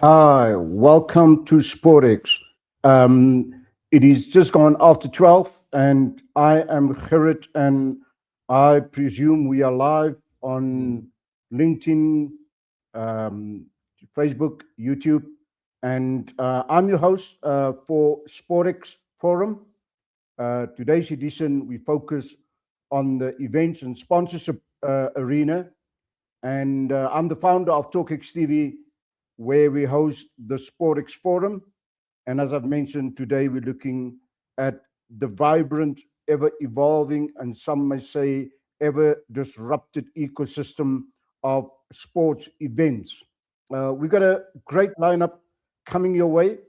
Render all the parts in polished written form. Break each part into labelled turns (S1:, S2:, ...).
S1: Hi, welcome to SportX. It is just gone after 12, and I am Gerrit, and I presume we are live on LinkedIn, um, Facebook, YouTube, and I'm your host for SportX Forum. Today's edition, we focus on the events and sponsorship arena, and I'm the founder of TalkX TV, where we host the SportXForum. And as I've mentioned, today we're looking at the vibrant, ever evolving, and some may say ever disrupted ecosystem of sports events. We've got a great lineup coming your way.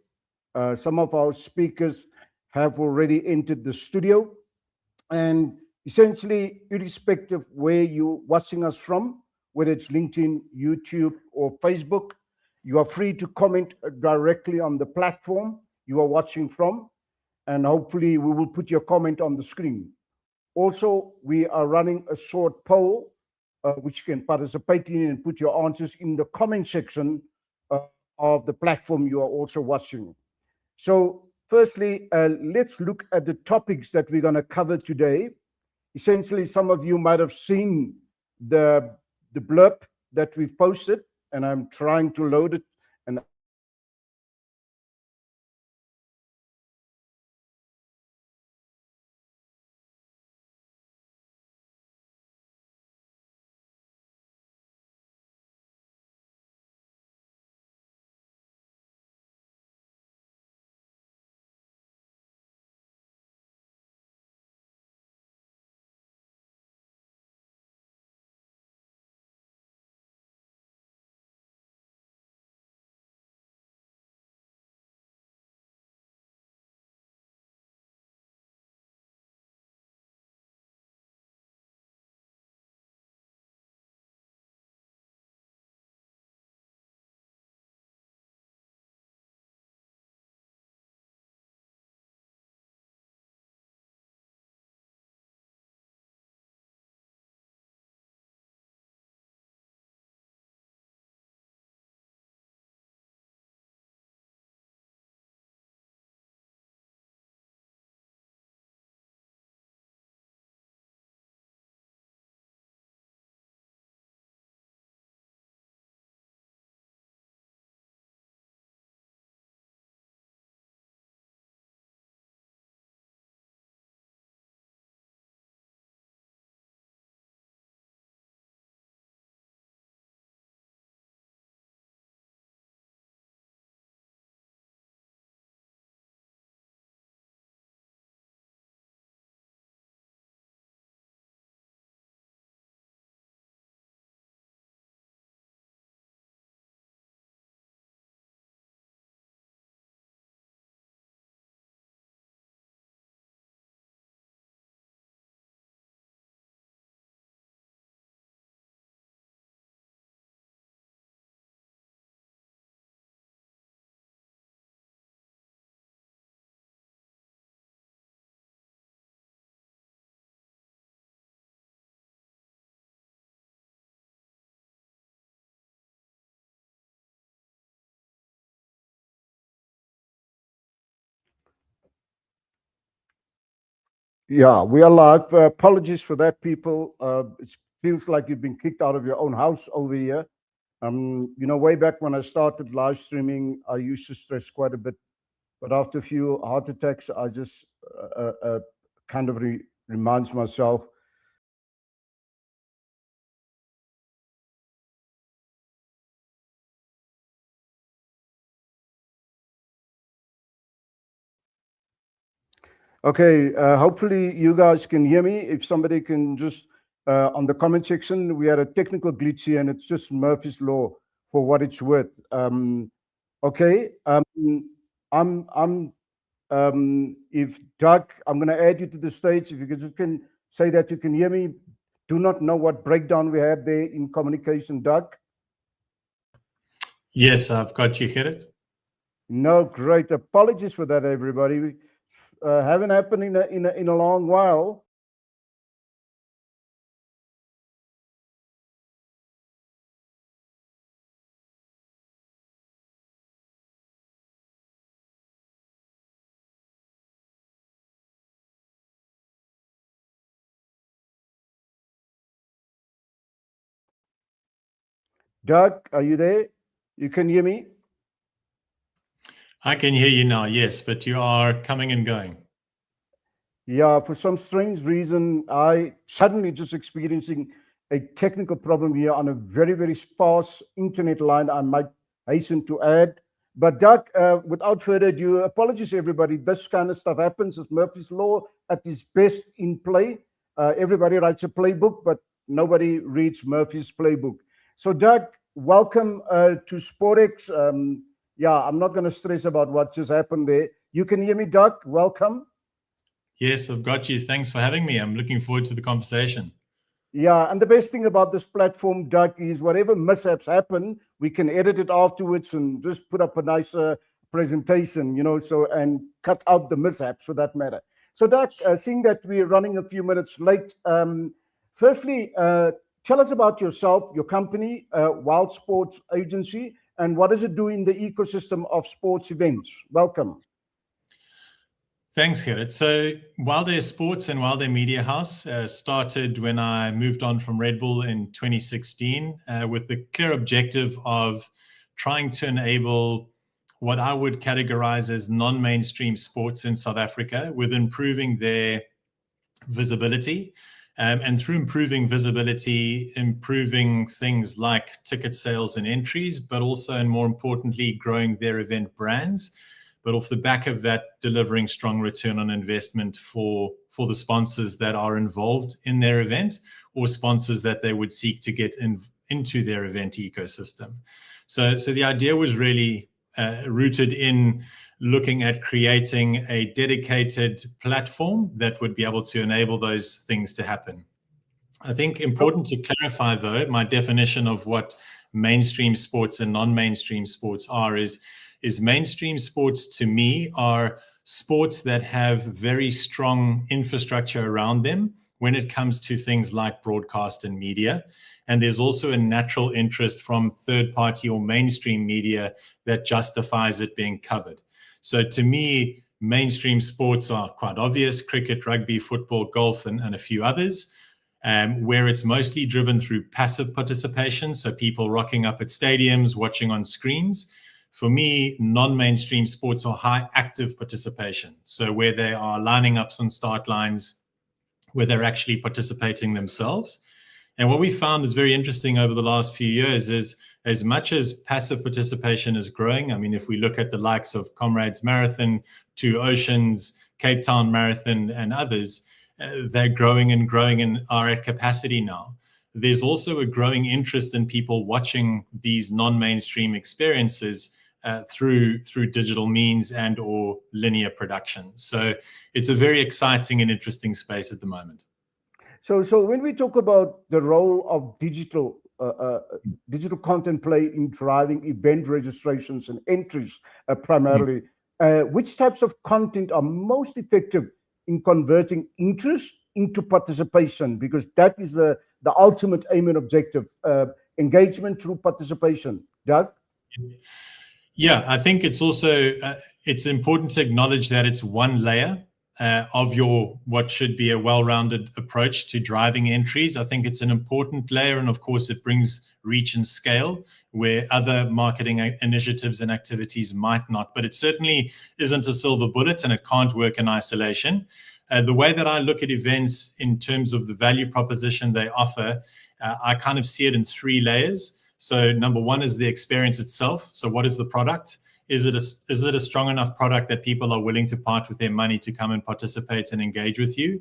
S1: Some of our speakers have already entered the studio. And essentially, irrespective where you're watching us from, whether it's LinkedIn, YouTube, or Facebook, you are free to comment directly on the platform you are watching from. And hopefully, we will put your comment on the screen. Also, we are running a short poll, which you can participate in and put your answers in the comment section uh, of the platform you are also watching. So, firstly, let's look at the topics that we're going to cover today. Essentially, some of you might have seen the the blurb that we've posted, and I'm trying to load it. And yeah, we are live. Apologies for that, people. It feels like you've been kicked out of your own house over here. Way back when I started live streaming, I used to stress quite a bit, but after a few heart attacks, I just kind of reminds myself. Okay, hopefully you guys can hear me. If somebody can just on the comment section, we had a technical glitch here, and it's just Murphy's law for what it's worth. Okay, if Doug, I'm going to add you to the stage. If you can say that you can hear me. Do not know what breakdown we had there in communication, Doug.
S2: Yes, I've got you, Gerrit.
S1: No, great. Apologies for that, everybody. Haven't happened in a long while. Doug, are you there? You can hear me?
S2: I can hear you now, yes, but you are coming and going.
S1: Yeah, for some strange reason, I suddenly just experiencing a technical problem here on a very, very sparse internet line, I might hasten to add. But Doug, without further ado, apologies everybody. This kind of stuff happens. It's Murphy's Law at its best in play. Everybody writes a playbook, but nobody reads Murphy's playbook. So Doug, welcome to SportX. Yeah, I'm not going to stress about what just happened there. You can hear me, Doug? Welcome.
S2: Yes, I've got you. Thanks for having me. I'm looking forward to the conversation.
S1: Yeah, and the best thing about this platform, Doug, is whatever mishaps happen, we can edit it afterwards and just put up a nicer presentation, so and cut out the mishaps for that matter. So, Doug, seeing that we're running a few minutes late, firstly, tell us about yourself, your company, Wild Sports Agency, and what does it do in the ecosystem of sports events? Welcome.
S2: Thanks, Gerrit. So Wild Sports and Wild Media House started when I moved on from Red Bull in 2016 with the clear objective of trying to enable what I would categorize as non-mainstream sports in South Africa with improving their visibility. And through improving visibility, improving things like ticket sales and entries, but also, and more importantly, growing their event brands. But off the back of that, delivering strong return on investment for the sponsors that are involved in their event or sponsors that they would seek to get into their event ecosystem. So the idea was really rooted in looking at creating a dedicated platform that would be able to enable those things to happen. I think important to clarify, though, my definition of what mainstream sports and non-mainstream sports are is mainstream sports to me are sports that have very strong infrastructure around them when it comes to things like broadcast and media. And there's also a natural interest from third-party or mainstream media that justifies it being covered. So to me, mainstream sports are quite obvious: cricket, rugby, football, golf, and a few others, where it's mostly driven through passive participation. So people rocking up at stadiums, watching on screens. For me, non-mainstream sports are high active participation. So where they are lining up on start lines, where they're actually participating themselves. And what we found is very interesting over the last few years is, as much as passive participation is growing, I mean, if we look at the likes of Comrades Marathon, Two Oceans, Cape Town Marathon, and others, they're growing and are at capacity now. There's also a growing interest in people watching these non-mainstream experiences through digital means and or linear production. So it's a very exciting and interesting space at the moment.
S1: So when we talk about the role of digital content play in driving event registrations and entries primarily, which types of content are most effective in converting interest into participation? Because that is the ultimate aim and objective, engagement through participation. Doug?
S2: Yeah, I think it's also it's important to acknowledge that it's one layer of your what should be a well-rounded approach to driving entries. I think it's an important layer, and of course it brings reach and scale where other marketing initiatives and activities might not, but it certainly isn't a silver bullet and it can't work in isolation. The way that I look at events in terms of the value proposition they offer, I kind of see it in three layers. So number one is the experience itself. So what is the product? Is it a strong enough product that people are willing to part with their money to come and participate and engage with you?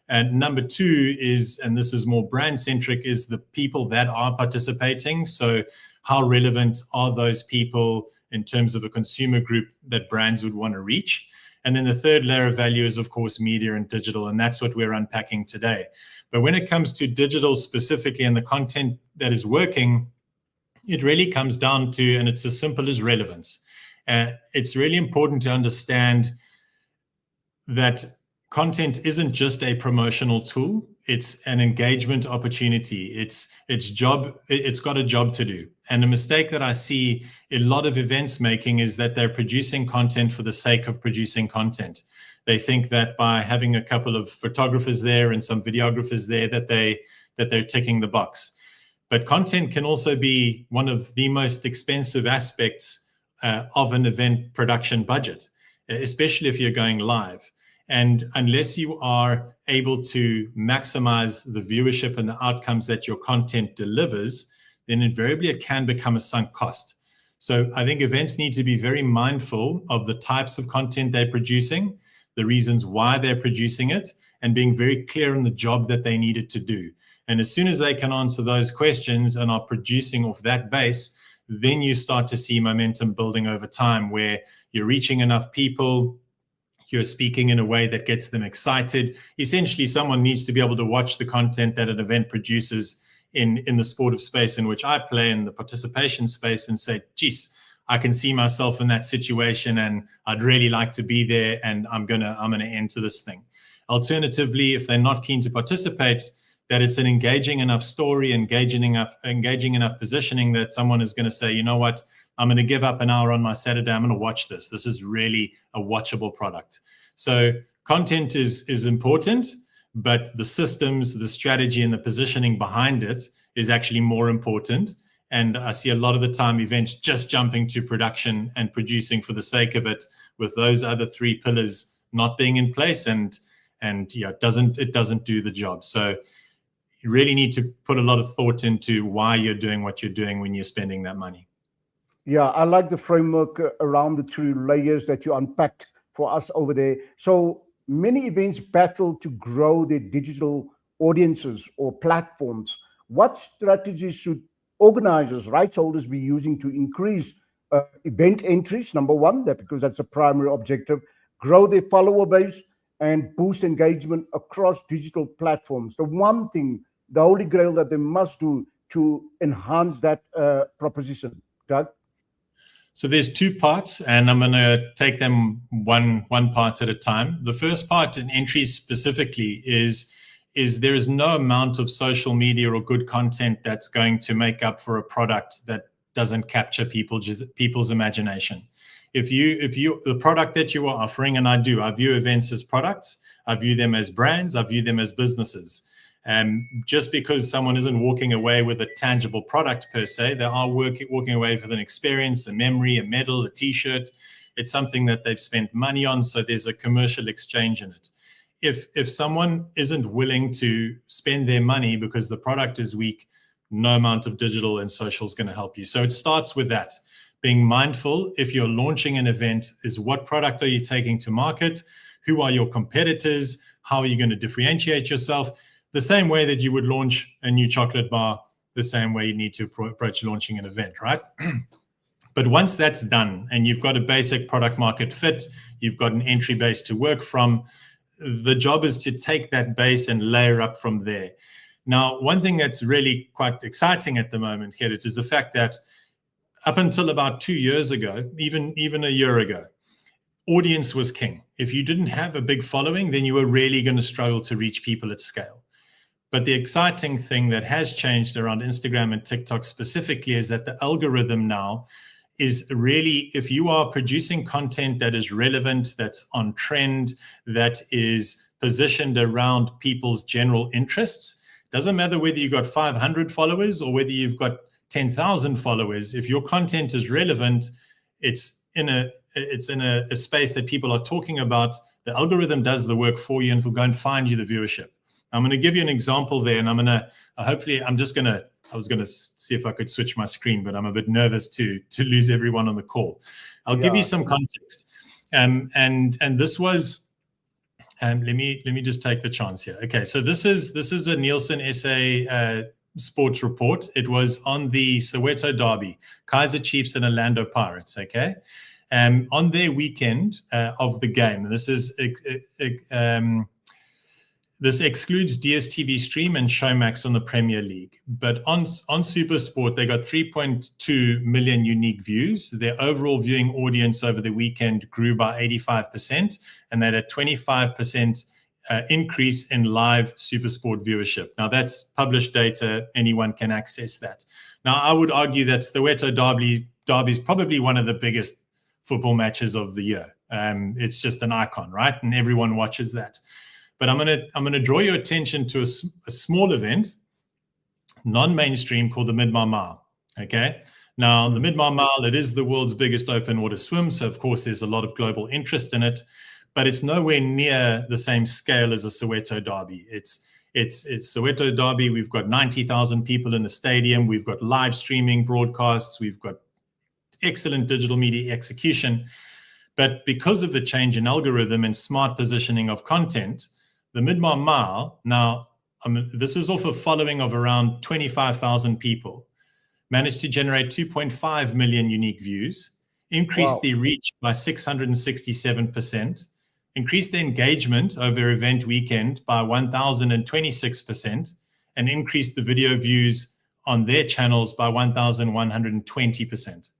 S2: And number two is, and this is more brand centric, is the people that are participating. So how relevant are those people in terms of a consumer group that brands would want to reach? And then the third layer of value is, of course, media and digital. And that's what we're unpacking today. But when it comes to digital specifically and the content that is working, it really comes down to, and it's as simple as relevance. It's really important to understand that content isn't just a promotional tool. It's an engagement opportunity. It's got a job to do. And the mistake that I see a lot of events making is that they're producing content for the sake of producing content. They think that by having a couple of photographers there and some videographers there that they're ticking the box. But content can also be one of the most expensive aspects of an event production budget, especially if you're going live. And unless you are able to maximize the viewership and the outcomes that your content delivers, then invariably it can become a sunk cost. So I think events need to be very mindful of the types of content they're producing, the reasons why they're producing it, and being very clear on the job that they need it to do. And as soon as they can answer those questions and are producing off that base, then you start to see momentum building over time, where you're reaching enough people, you're speaking in a way that gets them excited. Essentially, someone needs to be able to watch the content that an event produces in the sportive space in which I play, in the participation space, and say, geez, I can see myself in that situation and I'd really like to be there, and I'm gonna enter this thing. Alternatively, if they're not keen to participate, that it's an engaging enough story, engaging enough positioning that someone is going to say, you know what, I'm going to give up an hour on my Saturday. I'm going to watch this. This is really a watchable product. So content is important, but the systems, the strategy, and the positioning behind it is actually more important. And I see a lot of the time events just jumping to production and producing for the sake of it, with those other three pillars not being in place, and yeah, it doesn't do the job. So you really need to put a lot of thought into why you're doing what you're doing when you're spending that money.
S1: Yeah, I like the framework around the two layers that you unpacked for us over there. So many events battle to grow their digital audiences or platforms. What strategies should organizers, rights holders be using to increase event entries? Number one, because that's a primary objective, grow their follower base, and boost engagement across digital platforms. The one thing, the holy grail that they must do to enhance that proposition. Doug?
S2: So there's two parts, and I'm going to take them one part at a time. The first part, in entries specifically, is there is no amount of social media or good content that's going to make up for a product that doesn't capture people's imagination. If you the product that you are offering, and I view events as products, I view them as brands, I view them as businesses. And just because someone isn't walking away with a tangible product per se, they are walking away with an experience, a memory, a medal, a T-shirt. It's something that they've spent money on, so there's a commercial exchange in it. If someone isn't willing to spend their money because the product is weak, no amount of digital and social is going to help you. So it starts with that. Being mindful, if you're launching an event, is what product are you taking to market? Who are your competitors? How are you going to differentiate yourself? The same way that you would launch a new chocolate bar, the same way you need to approach launching an event, right? But once that's done and you've got a basic product market fit, you've got an entry base to work from, the job is to take that base and layer up from there. Now, one thing that's really quite exciting at the moment, Gerrit, is the fact that up until about 2 years ago, even a year ago, audience was king. If you didn't have a big following, then you were really going to struggle to reach people at scale. But the exciting thing that has changed around Instagram and TikTok specifically is that the algorithm now is really, if you are producing content that is relevant, that's on trend, that is positioned around people's general interests, doesn't matter whether you've got 500 followers or whether you've got 10,000 followers. If your content is relevant, it's in a space that people are talking about. The algorithm does the work for you and will go and find you the viewership. I'm going to give you an example there, and I'm going to I was going to see if I could switch my screen, but I'm a bit nervous to lose everyone on the call. I'll give you some context. And this was, let me just take the chance here. Okay, so this is a Nielsen SA sports report. It was on the Soweto Derby, Kaizer Chiefs and Orlando Pirates. Okay, on their weekend of the game. This excludes DStv Stream and Showmax on the Premier League. But on SuperSport, they got 3.2 million unique views. Their overall viewing audience over the weekend grew by 85%, and they had a 25% increase in live SuperSport viewership. Now, that's published data. Anyone can access that. Now, I would argue that the Soweto Derby is probably one of the biggest football matches of the year. It's just an icon, right? And everyone watches that. But I'm gonna draw your attention to a small event non-mainstream called the Mid-Mile Mile. Okay. Now, the Mid-Mile Mile, it is the world's biggest open water swim. So, of course, there's a lot of global interest in it, but it's nowhere near the same scale as a Soweto Derby. It's Soweto Derby. We've got 90,000 people in the stadium. We've got live streaming broadcasts. We've got excellent digital media execution. But because of the change in algorithm and smart positioning of content, the Mid-Mile Mile, now, this is off a following of around 25,000 people, managed to generate 2.5 million unique views, increased the reach by 667%, increased the engagement over event weekend by 1,026%, and increased the video views on their channels by 1,120%.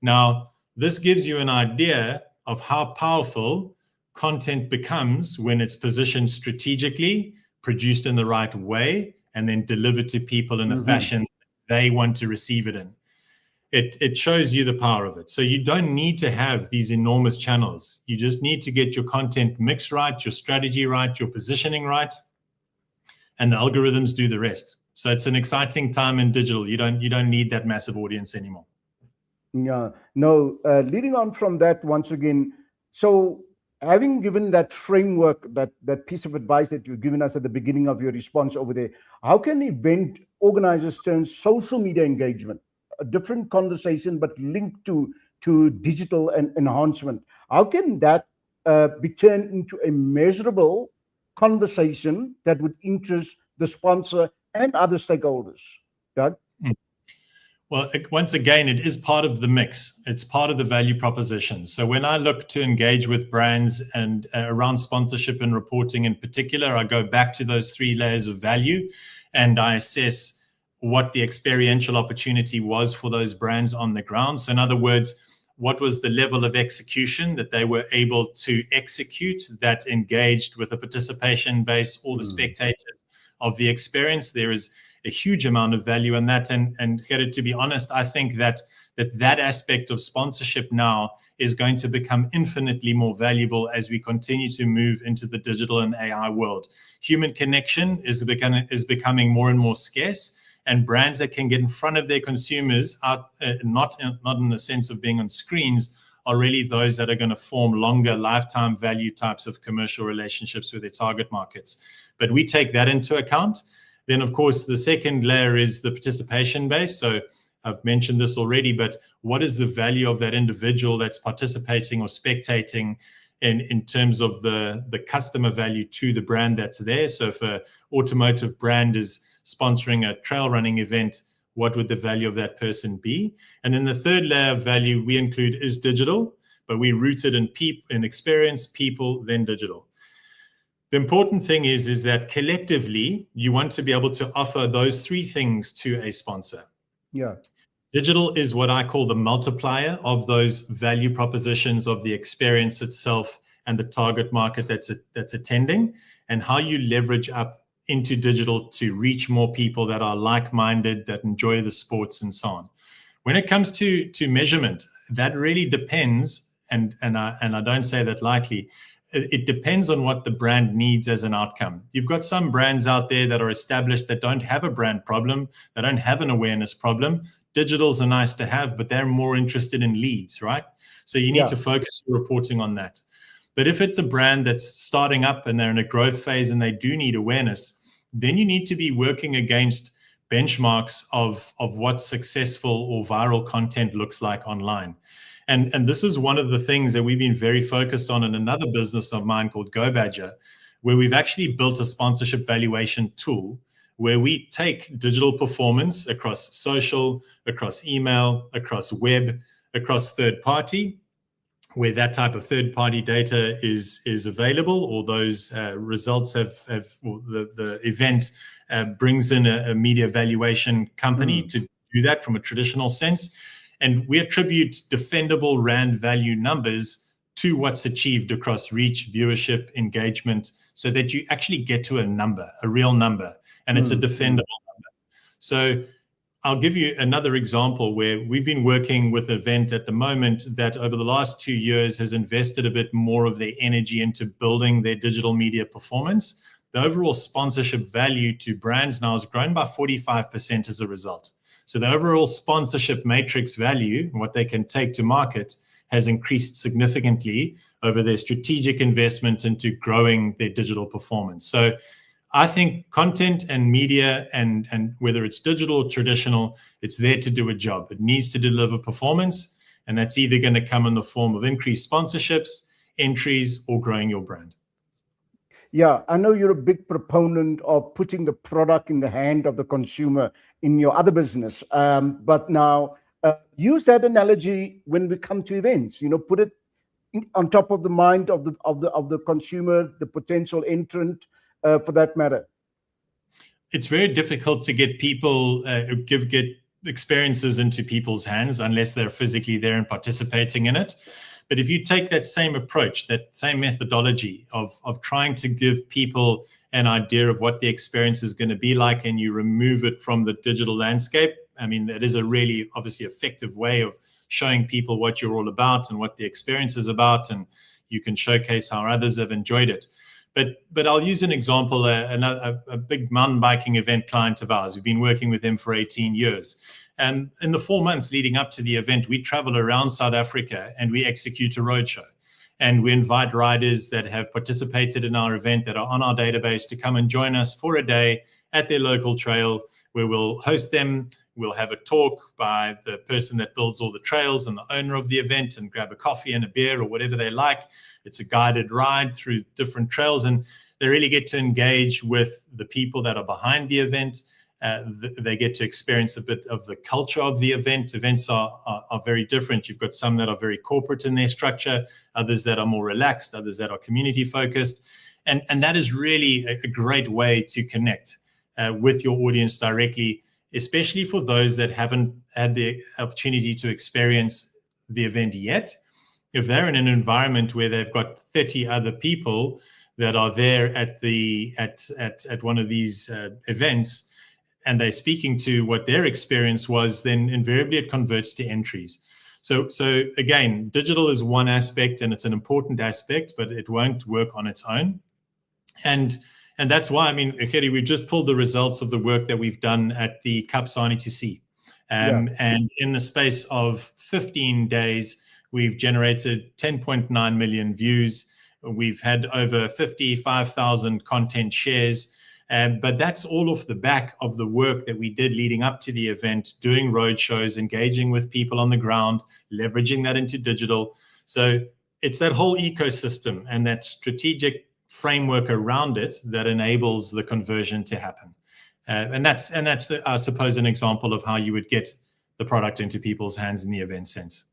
S2: Now, this gives you an idea of how powerful content becomes when it's positioned strategically, produced in the right way, and then delivered to people in a fashion they want to receive it in. It shows you the power of it. So you don't need to have these enormous channels. You just need to get your content mix right, your strategy right, your positioning right, and the algorithms do the rest. So it's an exciting time in digital. You don't need that massive audience anymore.
S1: Yeah, no, leading on from that once again, so having given that framework, that piece of advice that you've given us at the beginning of your response over there, how can event organizers turn social media engagement, a different conversation, but linked to digital and enhancement? How can that be turned into a measurable conversation that would interest the sponsor and other stakeholders? Doug?
S2: Well, once again, it is part of the mix. It's part of the value proposition. So when I look to engage with brands and around sponsorship and reporting in particular, I go back to those 3 layers of value and I assess what the experiential opportunity was for those brands on the ground. So in other words, what was the level of execution that they were able to execute that engaged with the participation base or the spectators of the experience? There is a huge amount of value in that. And Gerrit, to be honest, I think that aspect of sponsorship now is going to become infinitely more valuable as we continue to move into the digital and AI world. Human connection is becoming more and more scarce, and brands that can get in front of their consumers, not in the sense of being on screens, are really those that are going to form longer lifetime value types of commercial relationships with their target markets. But we take that into account. Then, of course, the second layer is the participation base. So I've mentioned this already, but what is the value of that individual that's participating or spectating in terms of the customer value to the brand that's there? So if an automotive brand is sponsoring a trail running event, what would the value of that person be? And then the third layer of value we include is digital, but we root it in experience, people, then digital. The important thing is that collectively, you want to be able to offer those 3 things to a sponsor.
S1: Yeah.
S2: Digital is what I call the multiplier of those value propositions of the experience itself and the target market that's attending, and how you leverage up into digital to reach more people that are like-minded, that enjoy the sports and so on. When it comes to measurement, that really depends, and I don't say that lightly. It depends on what the brand needs as an outcome. You've got some brands out there that are established that don't have a brand problem, that don't have an awareness problem. Digitals are nice to have, but they're more interested in leads, right? So you need to focus your reporting on that. But if it's a brand that's starting up and they're in a growth phase and they do need awareness, then you need to be working against benchmarks of what successful or viral content looks like online. And this is one of the things that we've been very focused on in another business of mine called GoBadger, where we've actually built a sponsorship valuation tool where we take digital performance across social, across email, across web, across third party, where that type of third party data is available, or those results or the event brings in a media valuation company to do that from a traditional sense. And we attribute defendable RAND value numbers to what's achieved across reach, viewership, engagement, so that you actually get to a number, a real number, and it's a defendable number. So I'll give you another example where we've been working with an event at the moment that over the last 2 years has invested a bit more of their energy into building their digital media performance. the overall sponsorship value to brands now has grown by 45% as a result. So the overall sponsorship matrix value, what they can take to market, has increased significantly over their strategic investment into growing their digital performance. So I think content and media, and whether it's digital or traditional, it's there to do a job. It needs to deliver performance, and that's either going to come in the form of increased sponsorships, entries, or growing your brand.
S1: Yeah, I know you're a big proponent of putting the product in the hand of the consumer in your other business, but now use that analogy when we come to events. Put it on top of the mind of the consumer, the potential entrant, for that matter.
S2: It's very difficult to get people get experiences into people's hands unless they're physically there and participating in it. But if you take that same approach, that same methodology of trying to give people an idea of what the experience is going to be like, and you remove it from the digital landscape, I mean, that is a really obviously effective way of showing people what you're all about and what the experience is about, and you can showcase how others have enjoyed it. But I'll use an example, a big mountain biking event client of ours. We've been working with them for 18 years. And in the 4 months leading up to the event, we travel around South Africa and we execute a roadshow. And we invite riders that have participated in our event, that are on our database, to come and join us for a day at their local trail, where we'll host them. We'll have a talk by the person that builds all the trails and the owner of the event, and grab a coffee and a beer or whatever they like. It's a guided ride through different trails, and they really get to engage with the people that are behind the event. They get to experience a bit of the culture of the event. Events are very different. You've got some that are very corporate in their structure, others that are more relaxed, others that are community focused. And that is really a great way to connect with your audience directly, especially for those that haven't had the opportunity to experience the event yet. If they're in an environment where they've got 30 other people that are there at one of these events, and they're speaking to what their experience was, then invariably it converts to entries. So again, digital is one aspect, and it's an important aspect, but it won't work on its own. And that's why, I mean, Kheri, we just pulled the results of the work that we've done at the Kapsani to see. And in the space of 15 days, we've generated 10.9 million views. We've had over 55,000 content shares. But that's all off the back of the work that we did leading up to the event, doing road shows, engaging with people on the ground, leveraging that into digital. So it's that whole ecosystem and that strategic framework around it that enables the conversion to happen. And that's I suppose, an example of how you would get the product into people's hands in the event sense.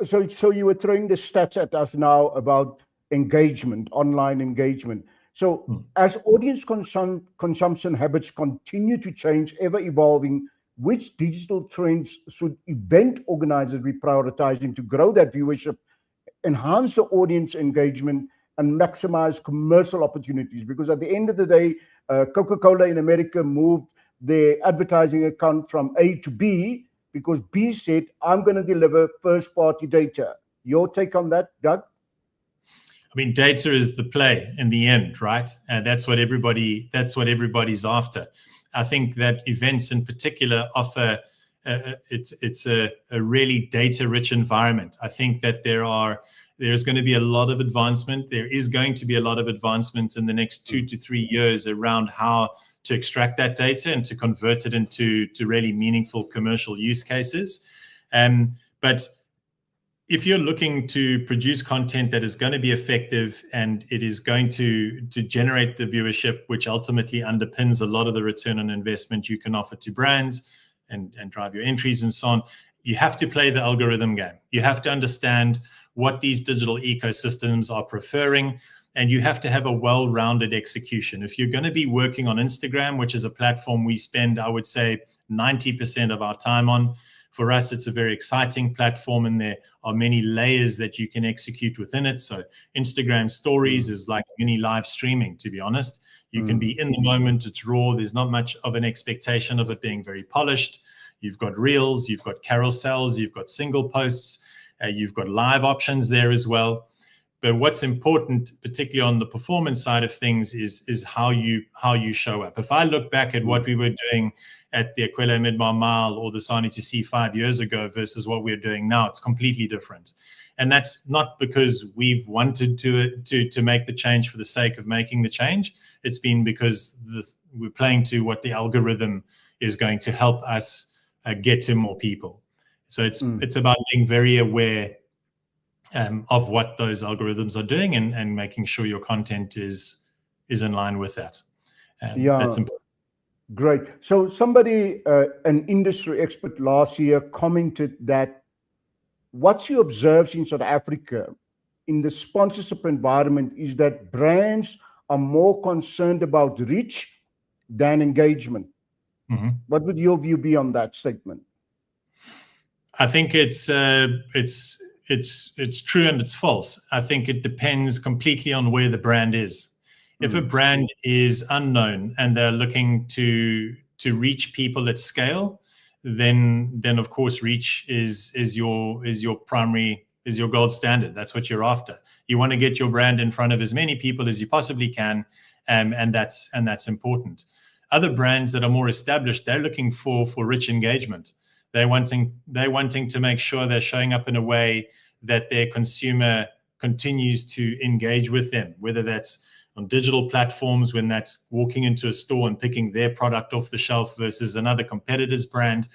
S1: So you were throwing the stats at us now about engagement, online engagement. So as audience consumption habits continue to change, ever evolving, which digital trends should event organizers be prioritizing to grow that viewership, enhance the audience engagement, and maximize commercial opportunities? Because at the end of the day, Coca-Cola in America moved their advertising account from A to B because B said, I'm going to deliver first-party data. Your take on that, Doug?
S2: I mean, data is the play in the end, right? And that's what everybody's after. I think that events in particular offer it's a really data-rich environment. I think that there's going to be a lot of advancement. There is going to be a lot of advancements in the next 2 to 3 years around how to extract that data and to convert it into really meaningful commercial use cases. But if you're looking to produce content that is going to be effective and it is going to generate the viewership, which ultimately underpins a lot of the return on investment you can offer to brands and drive your entries and so on, you have to play the algorithm game. You have to understand what these digital ecosystems are preferring, and you have to have a well-rounded execution. If you're going to be working on Instagram, which is a platform we spend, I would say, 90% of our time on, for us, it's a very exciting platform, and there are many layers that you can execute within it. So Instagram stories is like mini live streaming, to be honest. You can be in the moment, it's raw. There's not much of an expectation of it being very polished. You've got reels, you've got carousels, you've got single posts, you've got live options there as well. But what's important, particularly on the performance side of things, is how you show up. If I look back at what we were doing at the Aquila Midmar Mile or the Sani to Sea 5 years ago versus what we're doing now, it's completely different. And that's not because we've wanted to make the change for the sake of making the change. It's been because we're playing to what the algorithm is going to help us get to more people. So it's about being very aware of what those algorithms are doing and making sure your content is in line with that. That's important.
S1: Great. So somebody, an industry expert last year, commented that what you observe in South Africa in the sponsorship environment is that brands are more concerned about reach than engagement.
S2: Mm-hmm.
S1: What would your view be on that statement?
S2: I think it's true and it's false. I think it depends completely on where the brand is. If a brand is unknown and they're looking to reach people at scale, then of course reach is your gold standard. That's what you're after. You want to get your brand in front of as many people as you possibly can, and that's important. Other brands that are more established, they're looking for rich engagement. They're wanting to make sure they're showing up in a way that their consumer continues to engage with them, whether that's on digital platforms, when that's walking into a store and picking their product off the shelf versus another competitor's brand.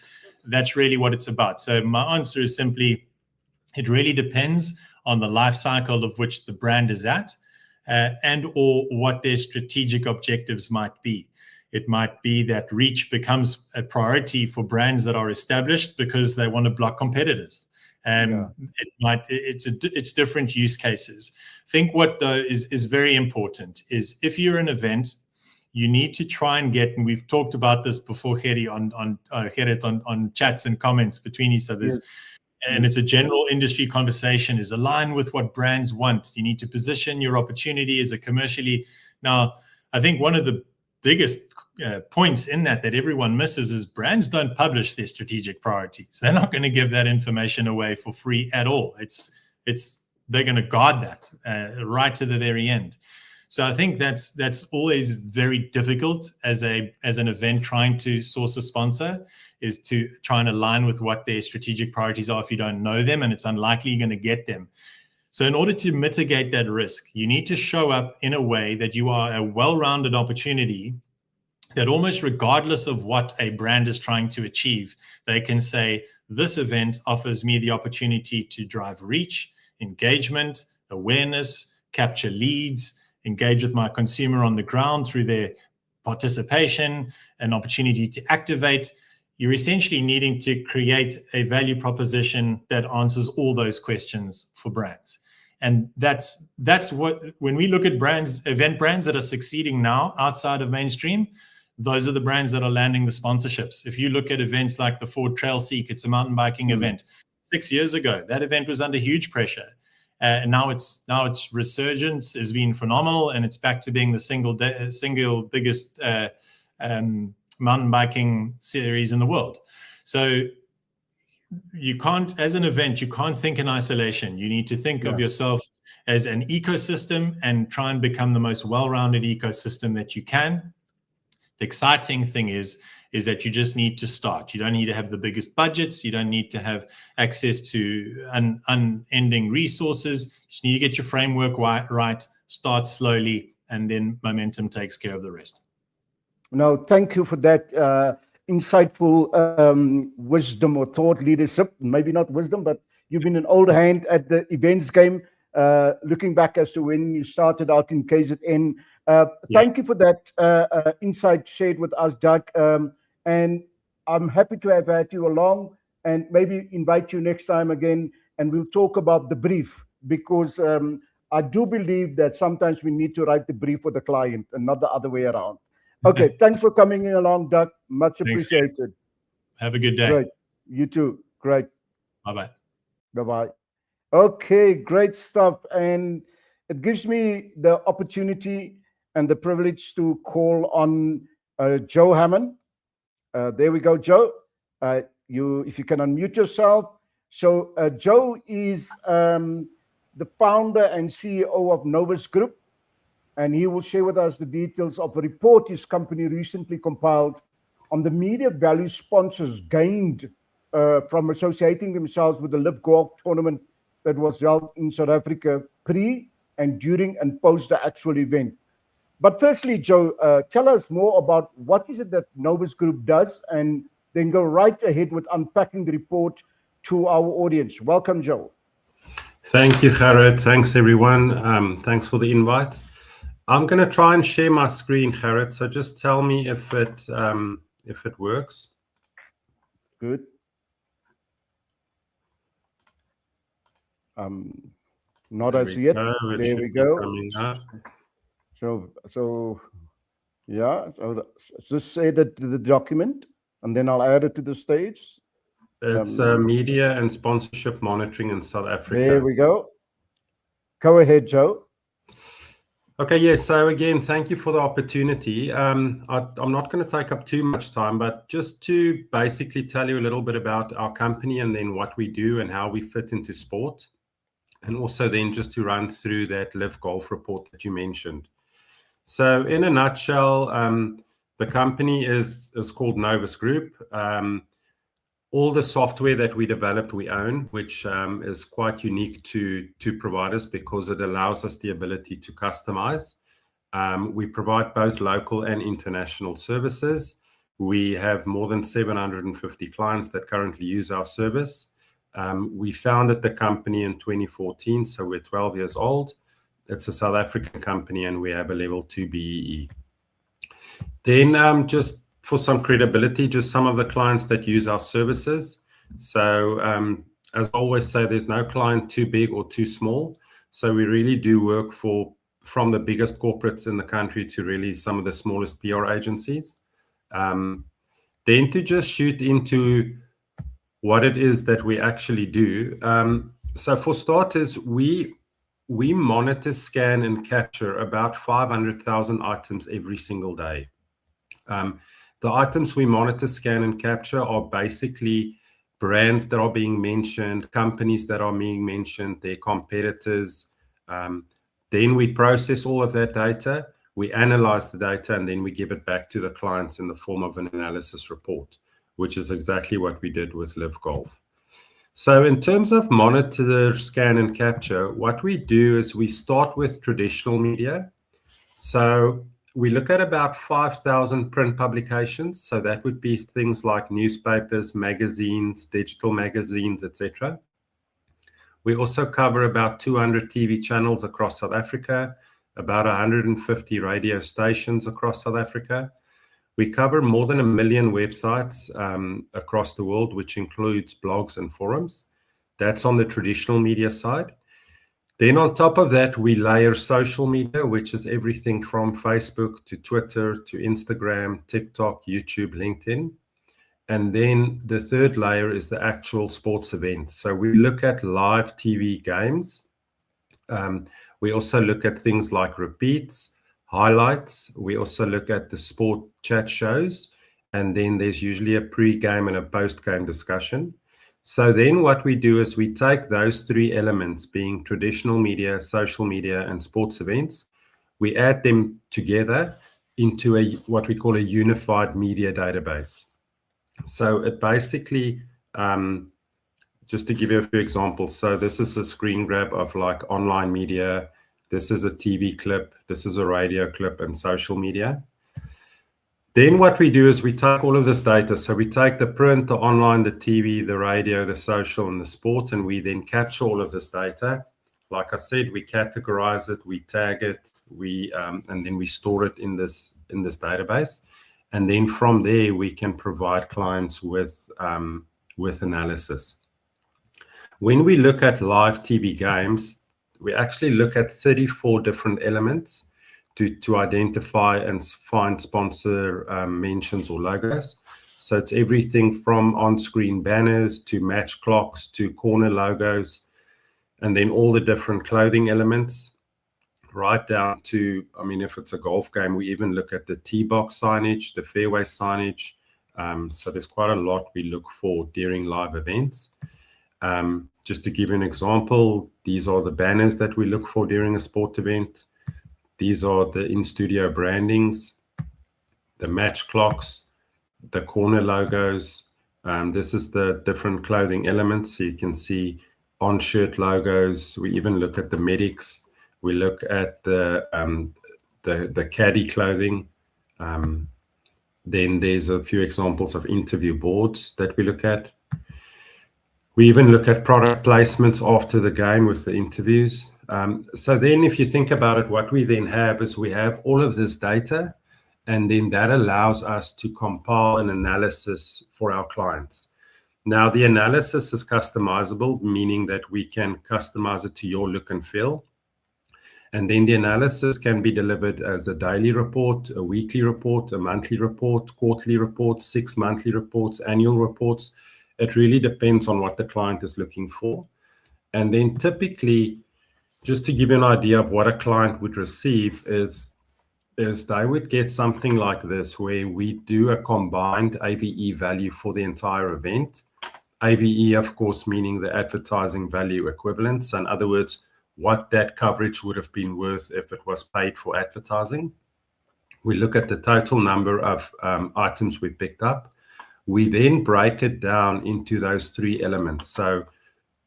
S2: That's really what it's about. So my answer is simply, it really depends on the life cycle of which the brand is at, and or what their strategic objectives might be. It might be that reach becomes a priority for brands that are established because they want to block competitors. It's different use cases. I think what though is very important is if you're an event, you need to try and get, and we've talked about this before, Gerrit, on chats and comments between each other. Yes. And it's a general industry conversation, is align with what brands want. You need to position your opportunity as a commercially. Now, I think one of the biggest points in that everyone misses is brands don't publish their strategic priorities. They're not going to give that information away for free at all. They're going to guard that right to the very end. So I think that's always very difficult as an event trying to source a sponsor, is to try and align with what their strategic priorities are if you don't know them, and it's unlikely you're going to get them. So in order to mitigate that risk, you need to show up in a way that you are a well-rounded opportunity that almost regardless of what a brand is trying to achieve, they can say, this event offers me the opportunity to drive reach, engagement, awareness, capture leads, engage with my consumer on the ground through their participation, an opportunity to activate. You're essentially needing to create a value proposition that answers all those questions for brands. And that's what, when we look at brands, event brands that are succeeding now outside of mainstream, those are the brands that are landing the sponsorships. If you look at events like the Ford Trail Seek, it's a mountain biking event. 6 years ago, that event was under huge pressure. And now its resurgence has been phenomenal, and it's back to being the single biggest mountain biking series in the world. So you can't, as an event, you can't think in isolation. You need to think of yourself as an ecosystem and try and become the most well-rounded ecosystem that you can. The exciting thing is that you just need to start. You don't need to have the biggest budgets. You don't need to have access to unending resources. You just need to get your framework right, start slowly, and then momentum takes care of the rest.
S1: No, thank you for that insightful wisdom or thought leadership. Maybe not wisdom, but you've been an old hand at the events game, looking back as to when you started out in KZN. Thank you for that insight shared with us, Doug. And I'm happy to have had you along and maybe invite you next time again, and we'll talk about the brief, because I do believe that sometimes we need to write the brief for the client and not the other way around. Okay, thanks for coming in along, Doug. Much appreciated.
S2: Have a good day.
S1: Great. You too. Great.
S2: Bye-bye.
S1: Bye-bye. Okay, great stuff. And it gives me the opportunity and the privilege to call on Joe Hammond. There we go, Joe. If you can unmute yourself. So Joe is the founder and CEO of Novus Group, and he will share with us the details of a report his company recently compiled on the media value sponsors gained from associating themselves with the Live Golf tournament that was held in South Africa pre and during and post the actual event. But firstly, Joe, tell us more about what is it that Novus Group does, and then go right ahead with unpacking the report to our audience. Welcome, Joe.
S3: Thank you, Gerrit. Thanks, everyone. Thanks for the invite. I'm going to try and share my screen, Gerrit. So just tell me if it works.
S1: Good. Not as yet. There we go. So yeah. So just say that the document, and then I'll add it to the stage.
S3: It's media and sponsorship monitoring in South Africa.
S1: There we go. Go ahead, Joe.
S3: Okay, yes. So again, thank you for the opportunity. I'm not going to take up too much time, but just to basically tell you a little bit about our company and then what we do and how we fit into sport. And also then just to run through that Live Golf report that you mentioned. So in a nutshell, the company is called Novus Group. All the software that we developed, we own, which is quite unique to providers because it allows us the ability to customize. We provide both local and international services. We have more than 750 clients that currently use our service. We founded the company in 2014, so we're 12 years old. It's a South African company, and we have a level 2 BEE. Then just for some credibility, just some of the clients that use our services. So as I always say, there's no client too big or too small. So we really do work from the biggest corporates in the country to really some of the smallest PR agencies. Then to just shoot into what it is that we actually do. So for starters, we monitor, scan, and capture about 500,000 items every single day. The items we monitor, scan, and capture are basically brands that are being mentioned, companies that are being mentioned, their competitors. Then we process all of that data, we analyze the data, and then we give it back to the clients in the form of an analysis report, which is exactly what we did with Live Golf. So in terms of monitor, scan, and capture, what we do is we start with traditional media. So we look at about 5,000 print publications. So that would be things like newspapers, magazines, digital magazines, etc. We also cover about 200 TV channels across South Africa, about 150 radio stations across South Africa. We cover more than 1 million websites across the world, which includes blogs and forums. That's on the traditional media side. Then on top of that, we layer social media, which is everything from Facebook to Twitter to Instagram, TikTok, YouTube, LinkedIn. And then the third layer is the actual sports events. So we look at live TV games. We also look at things like repeats, highlights. We also look at the sport chat shows. And then there's usually a pre-game and a post-game discussion. So then what we do is we take those three elements, being traditional media, social media, and sports events, we add them together into what we call a unified media database. So it basically, just to give you a few examples, so this is a screen grab of like online media, this is a TV clip, this is a radio clip, and social media. Then what we do is we take all of this data. So we take the print, the online, the TV, the radio, the social, and the sport, and we then capture all of this data. Like I said, we categorize it, we tag it, and then we store it in this database. And then from there, we can provide clients with analysis. When we look at live TV games, we actually look at 34 different elements to identify and find sponsor mentions or logos. So it's everything from on-screen banners to match clocks to corner logos, and then all the different clothing elements, right down to, I mean, if it's a golf game, we even look at the tee box signage, the fairway signage. So there's quite a lot we look for during live events. Just to give you an example, these are the banners that we look for during a sport event. These are the in-studio brandings, the match clocks, the corner logos. This is the different clothing elements. So you can see on-shirt logos. We even look at the medics. We look at the caddy clothing. Then there's a few examples of interview boards that we look at. We even look at product placements after the game with the interviews. So then if you think about it, what we then have is we have all of this data, and then that allows us to compile an analysis for our clients. Now, the analysis is customizable, meaning that we can customize it to your look and feel. And then the analysis can be delivered as a daily report, a weekly report, a monthly report, quarterly report, 6 monthly reports, annual reports. It really depends on what the client is looking for. And then typically, just to give you an idea of what a client would receive is they would get something like this, where we do a combined AVE value for the entire event. AVE, of course, meaning the advertising value equivalents. In other words, what that coverage would have been worth if it was paid for advertising. We look at the total number of items we picked up. We then break it down into those 3 elements. So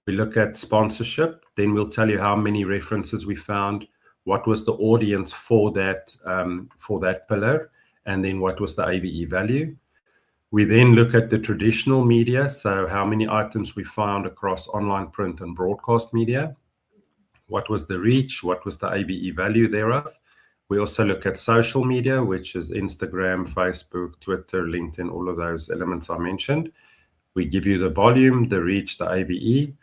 S3: we look at sponsorship, then we'll tell you how many references we found, what was the audience for that pillar, and then what was the AVE value. We then look at the traditional media, so how many items we found across online, print, and broadcast media. What was the reach? What was the AVE value thereof? We also look at social media, which is Instagram, Facebook, Twitter, LinkedIn, all of those elements I mentioned. We give you the volume, the reach, the AVE.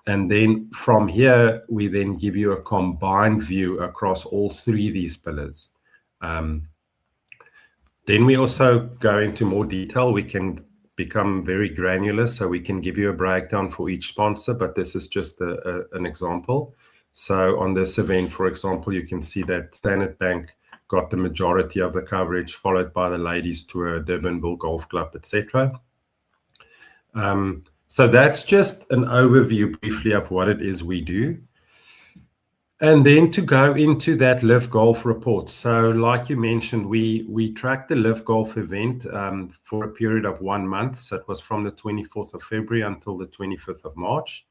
S3: And then from here, we then give you a combined view across all 3 of these pillars. Then we also go into more detail. We can become very granular, so we can give you a breakdown for each sponsor, but this is just an example. So on this event, for example, you can see that Standard Bank got the majority of the coverage, followed by the Ladies Tour, Durban Bull Golf Club, etc. So that's just an overview briefly of what it is we do. And then to go into that Live Golf report. So like you mentioned, we tracked the Live Golf event for a period of 1 month. So it was from the 24th of February until the 25th of March.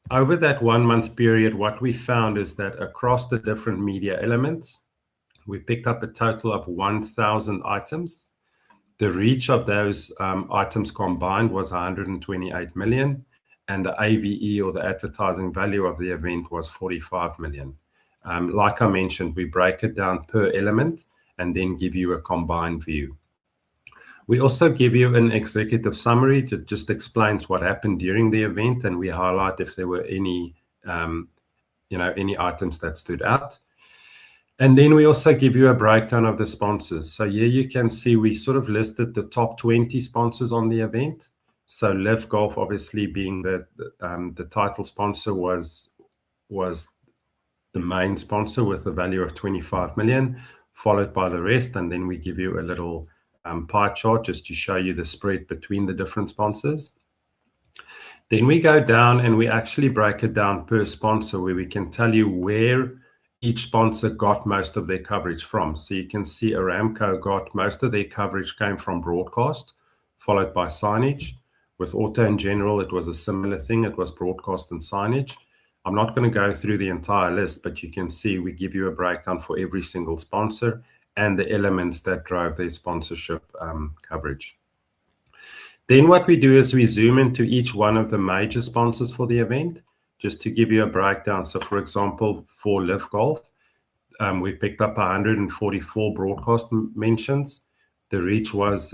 S3: Over that 1 month period, what we found is that across the different media elements, we picked up a total of 1,000 items. The reach of those items combined was 128 million, and the AVE, or the advertising value of the event, was 45 million. Like I mentioned, we break it down per element and then give you a combined view. We also give you an executive summary that just explains what happened during the event, and we highlight if there were any items that stood out. And then we also give you a breakdown of the sponsors. So here you can see we sort of listed the top 20 sponsors on the event. So Live Golf, obviously being the title sponsor, was the main sponsor with a value of 25 million, followed by the rest. And then we give you a little pie chart just to show you the spread between the different sponsors. Then we go down and we actually break it down per sponsor, where we can tell you where each sponsor got most of their coverage from. So you can see Aramco got most of their coverage came from broadcast, followed by signage. With Auto in General, it was a similar thing. It was broadcast and signage. I'm not going to go through the entire list, but you can see we give you a breakdown for every single sponsor and the elements that drove their sponsorship coverage. Then what we do is we zoom into each one of the major sponsors for the event, just to give you a breakdown. So for example, for Live Golf, we picked up 144 broadcast mentions. The reach was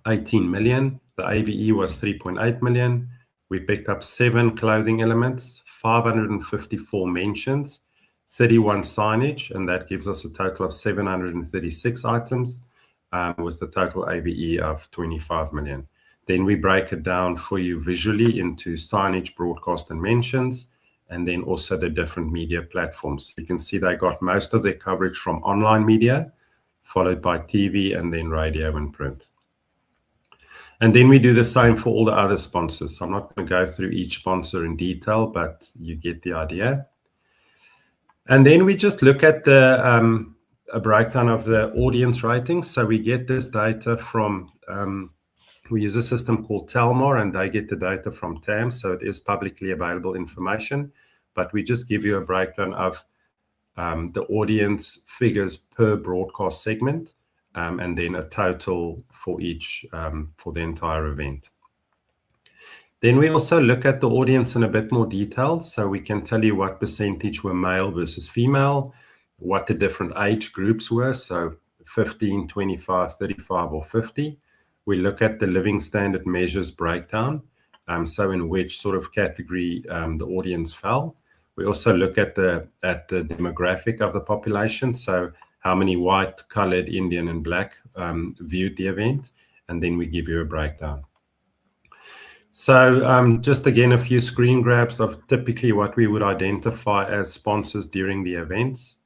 S3: 18 million. The AVE was 3.8 million. We picked up 7 clothing elements, 554 mentions, 31 signage, and that gives us a total of 736 items with a total AVE of 25 million. Then we break it down for you visually into signage, broadcast, and mentions, and then also the different media platforms. You can see they got most of their coverage from online media, followed by TV, and then radio and print. And then we do the same for all the other sponsors. So I'm not going to go through each sponsor in detail, but you get the idea. And then we just look at the a breakdown of the audience ratings. So we get this data from, we use a system called Telmar, and they get the data from TAM. So it is publicly available information, but we just give you a breakdown of the audience figures per broadcast segment, and then a total for each, for the entire event. Then we also look at the audience in a bit more detail. So we can tell you what percentage were male versus female, what the different age groups were. So 15, 25, 35, or 50. We look at the living standard measures breakdown. So in which sort of category the audience fell. We also look at the demographic of the population. So how many white, colored, Indian, and black viewed the event. And then we give you a breakdown. So just again, a few screen grabs of typically what we would identify as sponsors during the events.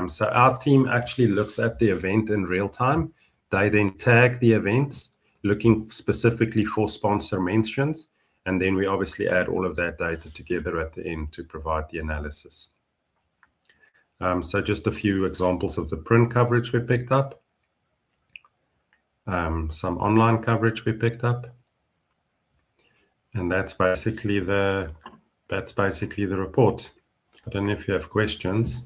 S3: So our team actually looks at the event in real time. They then tag the events, looking specifically for sponsor mentions. And then we obviously add all of that data together at the end to provide the analysis. So just a few examples of the print coverage we picked up. Some online coverage we picked up. And that's basically the report. I don't know if you have questions.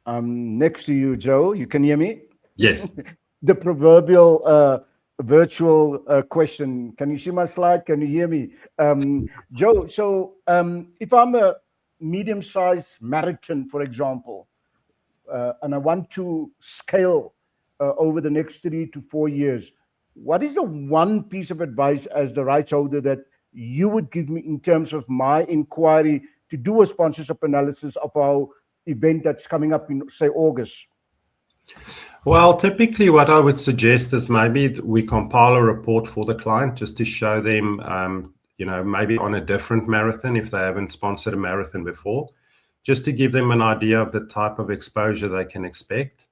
S1: Next to you, Joe. You can hear me?
S3: Yes.
S1: The proverbial virtual question. Can you see my slide? Can you hear me? Joe, so if I'm a medium-sized marathon, for example, and I want to scale over the next 3 to 4 years, what is the one piece of advice as the rights holder that you would give me in terms of my inquiry to do a sponsorship analysis of our event that's coming up in, say, August?
S3: Well, typically what I would suggest is maybe we compile a report for the client just to show them, maybe on a different marathon if they haven't sponsored a marathon before, just to give them an idea of the type of exposure they can expect.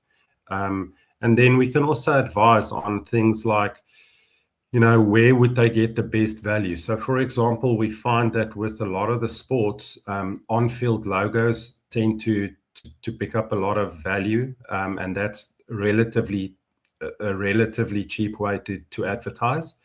S3: And then we can also advise on things like, where would they get the best value? So, for example, we find that with a lot of the sports, on-field logos tend to pick up a lot of value, and that's a relatively cheap way to advertise.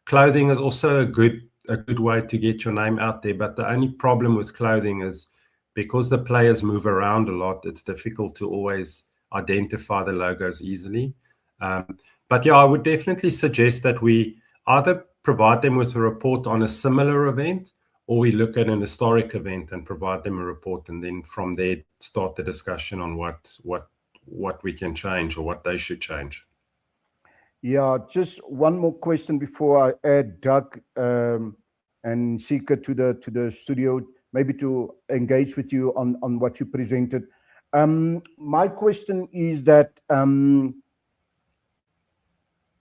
S3: Clothing is also a good way to get your name out there, but the only problem with clothing is because the players move around a lot, it's difficult to always identify the logos easily. But yeah, I would definitely suggest that we either provide them with a report on a similar event, or we look at an historic event and provide them a report, and then from there start the discussion on what we can change or what they should change.
S1: Yeah, just one more question before I add Doug and Sika to the studio, maybe to engage with you on what you presented. My question is that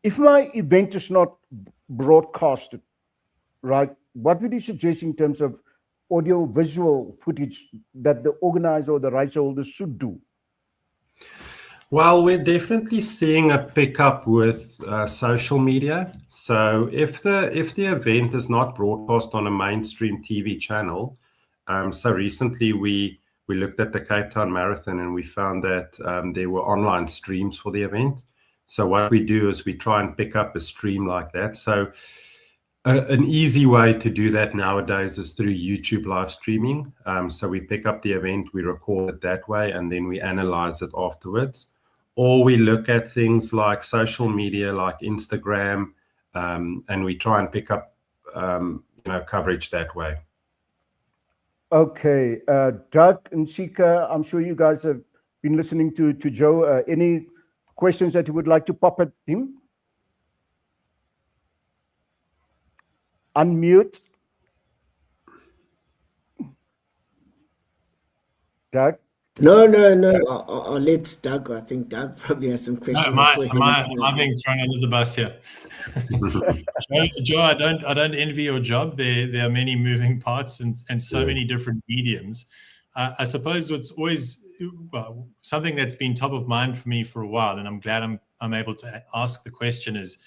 S1: if my event is not broadcasted, right, what would you suggest in terms of audio visual footage that the organizer or the rights holder should do?
S3: Well, we're definitely seeing a pickup with social media. So if the event is not broadcast on a mainstream TV channel, so recently we looked at the Cape Town Marathon and we found that there were online streams for the event. So what we do is we try and pick up a stream like that. So an easy way to do that nowadays is through YouTube live streaming. So we pick up the event, we record it that way, and then we analyze it afterwards. Or we look at things like social media, like Instagram, and we try and pick up coverage that way.
S1: Okay, Doug and Sika, I'm sure you guys have been listening to Joe. Any questions that you would like to pop at him? Unmute. Doug?
S4: No. I'll let Doug. I think Doug probably has some questions.
S2: Am I being thrown under the bus here? Joe, I don't envy your job. There are many moving parts and so many different mediums. I suppose what's always something that's been top of mind for me for a while, and I'm glad I'm able to ask the question, is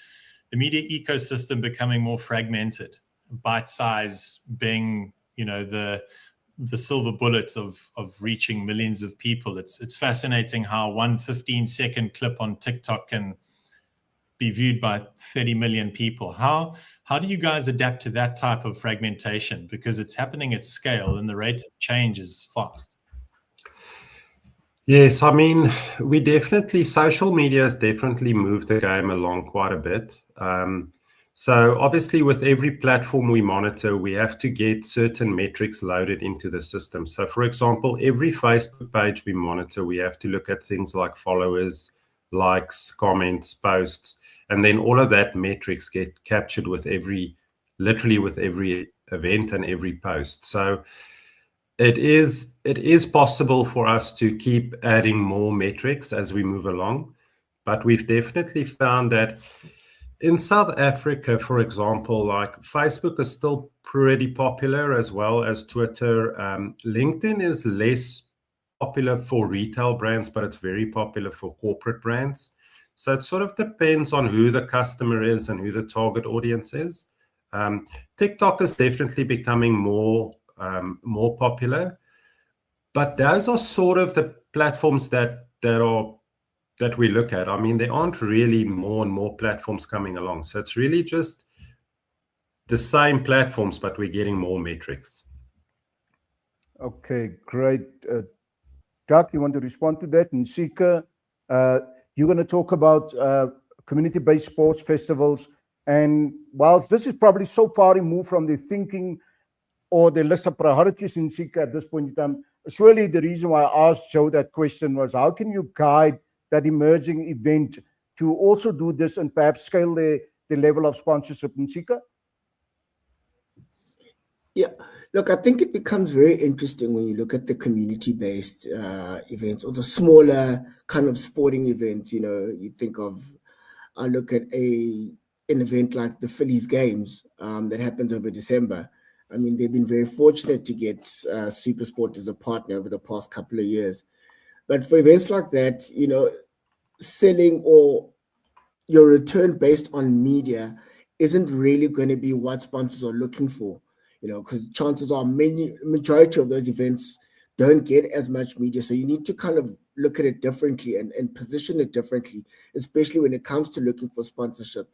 S2: the media ecosystem becoming more fragmented, bite size being, the silver bullet of reaching millions of people. It's fascinating how one 15-second clip on TikTok can be viewed by 30 million people. How do you guys adapt to that type of fragmentation? Because it's happening at scale and the rate of change is fast.
S3: Yes, I mean, social media has definitely moved the game along quite a bit. So obviously with every platform we monitor, we have to get certain metrics loaded into the system. So for example, every Facebook page we monitor, we have to look at things like followers, likes, comments, posts, and then all of that metrics get captured literally with every event and every post. So it is possible for us to keep adding more metrics as we move along, but we've definitely found that in South Africa, for example, like Facebook is still pretty popular as well as Twitter. LinkedIn is less popular for retail brands, but it's very popular for corporate brands. So it sort of depends on who the customer is and who the target audience is. TikTok is definitely becoming more popular, but those are sort of the platforms that we look at. I mean, there aren't really more and more platforms coming along, so it's really just the same platforms, but we're getting more metrics.
S1: Okay, great. Doug, you want to respond to that? And Sika, you're going to talk about community-based sports festivals. And whilst this is probably so far removed from the thinking or the list of priorities in Sika at this point in time, surely the reason why I asked Joe that question was, how can you guide that emerging event to also do this and perhaps scale the level of sponsorship in Sika?
S4: Yeah, look, I think it becomes very interesting when you look at the community-based events or the smaller kind of sporting events. You think of, I look at an event like the Phillies games that happens over December. I mean, they've been very fortunate to get SuperSport as a partner over the past couple of years. But for events like that, selling or your return based on media isn't really going to be what sponsors are looking for, because chances are majority of those events don't get as much media. So you need to kind of look at it differently and position it differently, especially when it comes to looking for sponsorship.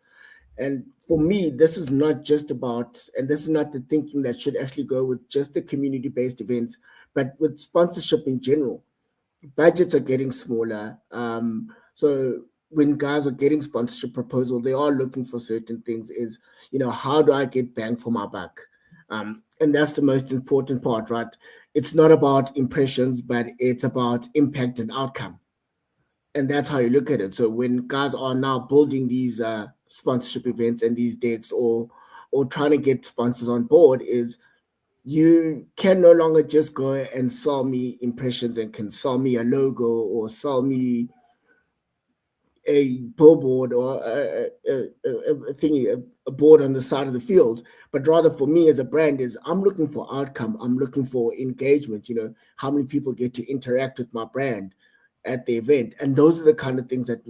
S4: And for me, this is not just about, and this is not the thinking that should actually go with just the community-based events, but with sponsorship in general. Budgets are getting smaller. So when guys are getting sponsorship proposal, they are looking for certain things is, how do I get bang for my buck? And that's the most important part, right? It's not about impressions, but it's about impact and outcome. And that's how you look at it. So when guys are now building these sponsorship events and these decks or trying to get sponsors on board, is you can no longer just go and sell me impressions and can sell me a logo or sell me a billboard or a board on the side of the field, but rather for me as a brand is I'm looking for outcome. I'm looking for engagement, how many people get to interact with my brand at the event. And those are the kind of things that,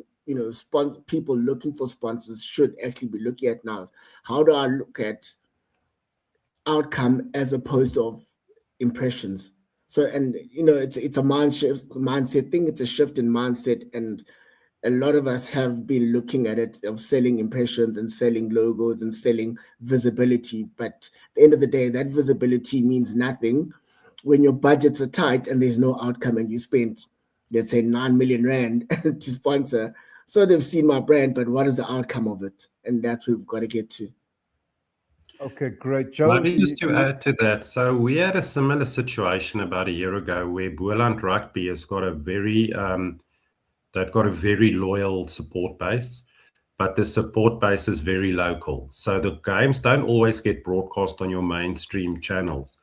S4: people looking for sponsors should actually be looking at now. How do I look at outcome as opposed to impressions? So, and it's a mindset thing. It's a shift in mindset, and a lot of us have been looking at it of selling impressions and selling logos and selling visibility. But at the end of the day, that visibility means nothing when your budgets are tight and there's no outcome, and you spend, let's say, 9 million rand to sponsor. So they've seen my brand, but what is the outcome of it? And that's what we've got to get to.
S1: Okay, great. Joe,
S3: Maybe just to add to that, so we had a similar situation about a year ago where Boland Rugby has got they've got a very loyal support base, but the support base is very local. So the games don't always get broadcast on your mainstream channels.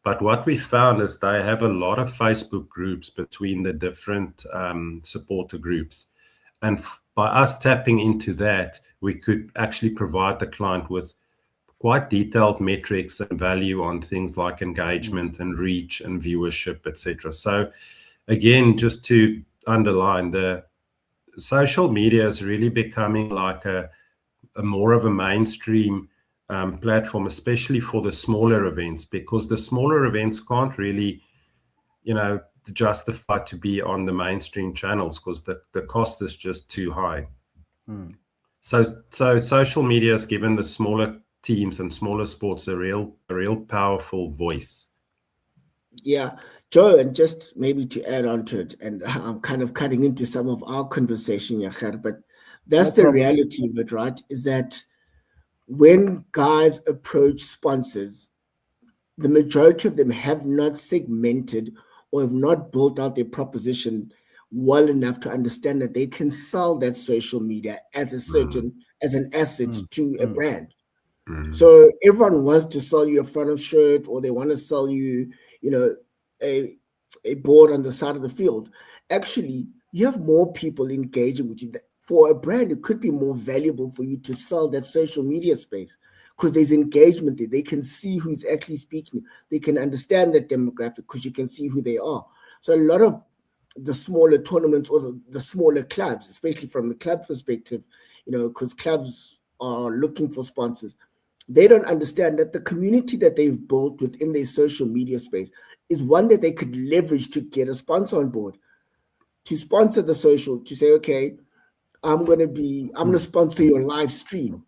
S3: But what we found is they have a lot of Facebook groups between the different supporter groups. And by us tapping into that, we could actually provide the client with quite detailed metrics and value on things like engagement and reach and viewership, etc. So again, just to underline, the social media is really becoming like a more of a mainstream platform, especially for the smaller events, because the smaller events can't really, justify to be on the mainstream channels because the cost is just too high. So social media has given the smaller teams and smaller sports a real powerful voice.
S4: Yeah, Joe, and just maybe to add on to it, and I'm kind of cutting into some of our conversation, Yachar, but that's the reality of it, right? Is that when guys approach sponsors, the majority of them have not segmented or have not built out their proposition well enough to understand that they can sell that social media as an asset to a brand. So everyone wants to sell you a front of shirt, or they want to sell you, a board on the side of the field. Actually, you have more people engaging with you. For a brand, it could be more valuable for you to sell that social media space because there's engagement there. They can see who's actually speaking. They can understand that demographic because you can see who they are. So a lot of the smaller tournaments or the smaller clubs, especially from the club perspective, because clubs are looking for sponsors, they don't understand that the community that they've built within their social media space is one that they could leverage to get a sponsor on board, to sponsor the social, to say, okay, I'm going to sponsor your live stream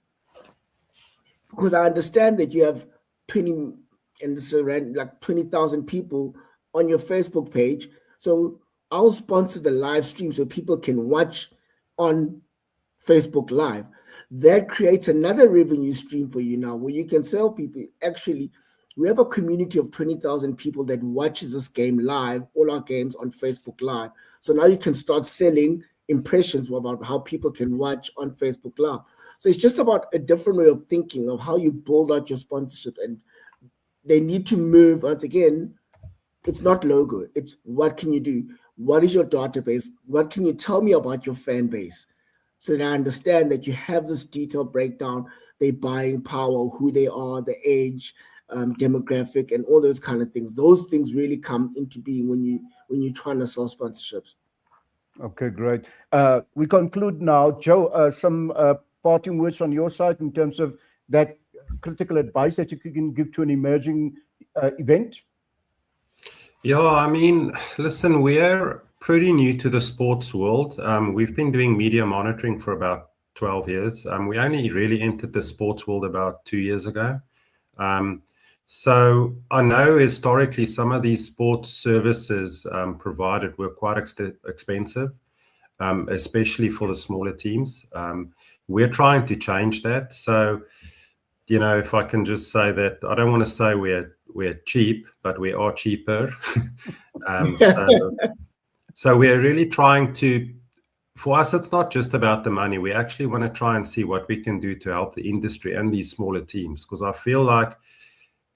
S4: because I understand that you have 20 and this is around like 20,000 people on your Facebook page. So I'll sponsor the live stream so people can watch on Facebook Live. That creates another revenue stream for you now where you can sell people. Actually, we have a community of 20,000 people that watches this game live, all our games on Facebook Live. So now you can start selling impressions about how people can watch on Facebook Live. So it's just about a different way of thinking of how you build out your sponsorship. And they need to move once again. It's not logo. It's what can you do? What is your database? What can you tell me about your fan base? So that I understand that you have this detailed breakdown, their buying power, who they are, the age, demographic, and all those kind of things. Those things really come into being when you're trying to sell sponsorships.
S1: Okay, great. We conclude now. Joe, some parting words on your side in terms of that critical advice that you can give to an emerging event?
S3: Yeah, I mean, listen, we're pretty new to the sports world. We've been doing media monitoring for about 12 years. We only really entered the sports world about 2 years ago. So I know historically some of these sports services provided were quite expensive, especially for the smaller teams. We're trying to change that. So, if I can just say that, I don't want to say we're cheap, but we are cheaper. So we're really trying to, for us, it's not just about the money. We actually want to try and see what we can do to help the industry and these smaller teams. Because I feel like,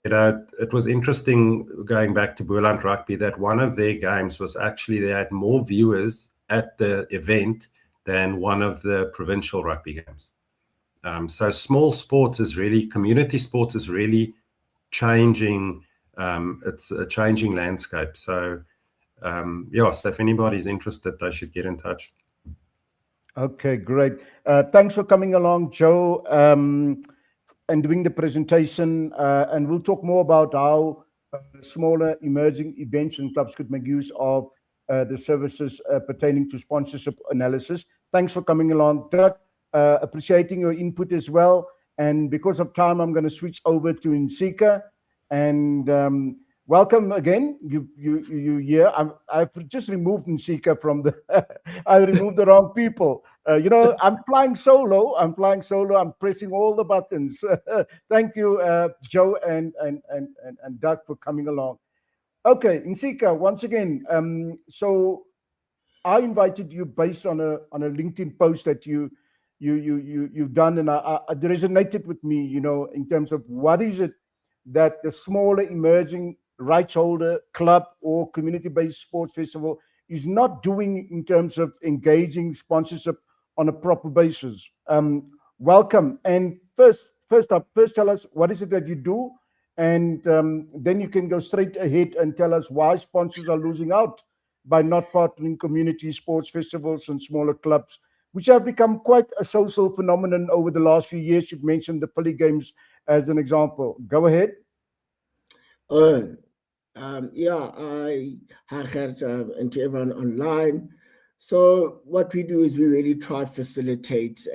S3: it was interesting going back to Boland Rugby that one of their games was actually they had more viewers at the event than one of the provincial rugby games. So small sports is really, community sports is really changing. It's a changing landscape. So, so if anybody's interested, they should get in touch.
S1: Okay, great. Thanks for coming along, Joe, and doing the presentation. And we'll talk more about how smaller emerging events and clubs could make use of the services pertaining to sponsorship analysis. Thanks for coming along, Dirk. Appreciating your input as well. And because of time, I'm going to switch over to Nsika. And welcome again. You here. I've just removed Nsika from the. I removed the wrong people. I'm flying solo. I'm pressing all the buttons. Thank you, Joe and Doug, for coming along. Okay, Nsika, once again. So I invited you based on a LinkedIn post that you've done, and it resonated with me. In terms of what is it that the smaller emerging rights holder club or community-based sports festival is not doing in terms of engaging sponsorship on a proper basis. Welcome. And first first tell us what is it that you do, and then you can go straight ahead and tell us why sponsors are losing out by not partnering community sports festivals and smaller clubs, which have become quite a social phenomenon over the last few years. You've mentioned the Philly Games as an example. Go ahead.
S4: Hi, Gert, and to everyone online. So what we do is we really try to facilitate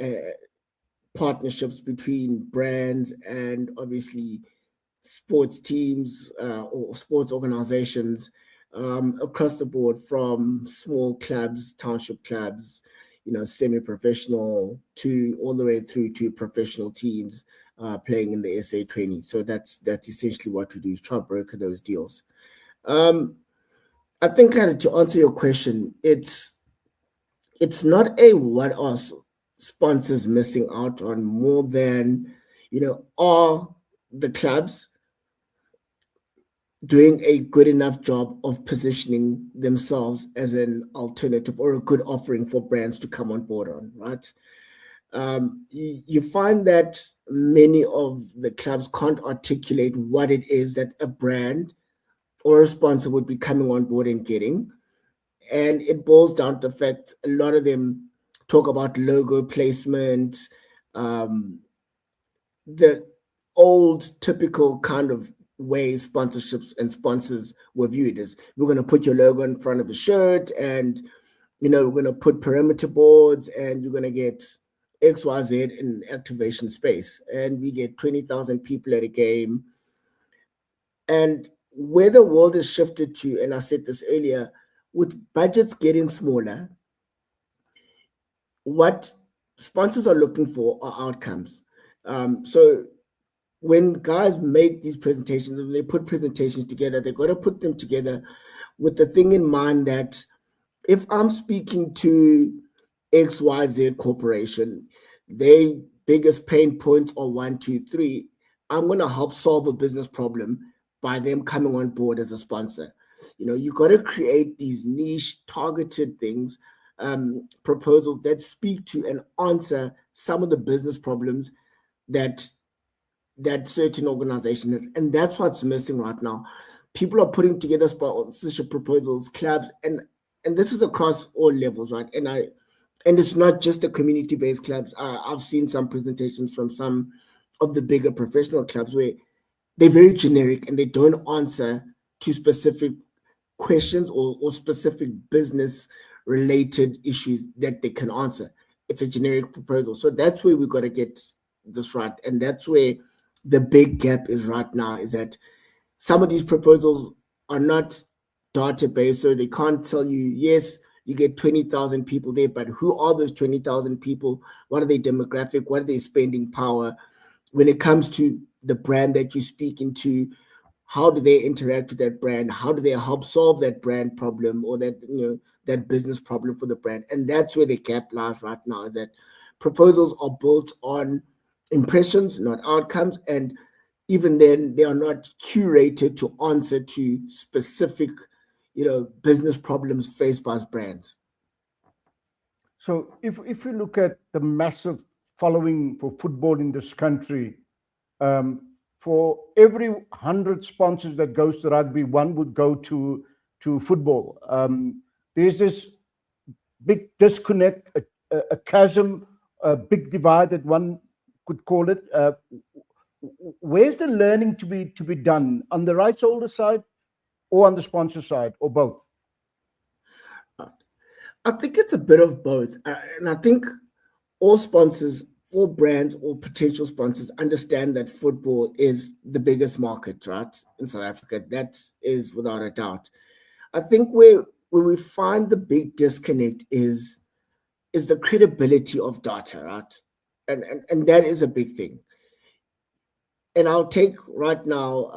S4: partnerships between brands and obviously sports teams or sports organizations across the board, from small clubs, township clubs, semi-professional to all the way through to professional teams playing in the SA20. So that's essentially what we do, is try to broker those deals. I think kind of to answer your question, it's not a what are sponsors missing out on, more than, are the clubs doing a good enough job of positioning themselves as an alternative or a good offering for brands to come on board on, right? You find that many of the clubs can't articulate what it is that a brand or a sponsor would be coming on board and getting. And it boils down to the fact a lot of them talk about logo placement, the old typical kind of way sponsorships and sponsors were viewed as, we're going to put your logo in front of a shirt, and we're going to put perimeter boards, and you're going to get XYZ in activation space, and we get 20,000 people at a game. And where the world has shifted to, and I said this earlier, with budgets getting smaller, what sponsors are looking for are outcomes. So when guys make these presentations, and they put presentations together, they've got to put them together with the thing in mind that if I'm speaking to XYZ Corporation, their biggest pain points are 1, 2, 3. I'm going to help solve a business problem by them coming on board as a sponsor. You got to create these niche targeted things, proposals that speak to and answer some of the business problems that certain organization has. And that's what's missing right now. People are putting together sponsorship proposals, clubs, and this is across all levels, right? And it's not just the community-based clubs. I've seen some presentations from some of the bigger professional clubs where they're very generic and they don't answer to specific questions or specific business-related issues that they can answer. It's a generic proposal. So that's where we've got to get this right. And that's where the big gap is right now, is that some of these proposals are not data-based, so they can't tell you, yes, you get 20,000 people there, but who are those 20,000 people? What are their demographic? What are their spending power? When it comes to the brand that you're speaking to, how do they interact with that brand? How do they help solve that brand problem or that, that business problem for the brand? And that's where the gap lies right now, is that proposals are built on impressions, not outcomes. And even then, they are not curated to answer to specific, business problems faced by brands.
S1: So if you look at the massive following for football in this country, for every 100 sponsors that goes to rugby, one would go to football. There's this big disconnect, a chasm, a big divide that one could call it. Where's the learning to be done, on the rights holder side or on the sponsor side, or both?
S4: I think it's a bit of both. And I think all sponsors, all brands or potential sponsors, understand that football is the biggest market, right, in South Africa. That is without a doubt. I think where we find the big disconnect is the credibility of data, right? And that is a big thing. And I'll take right now,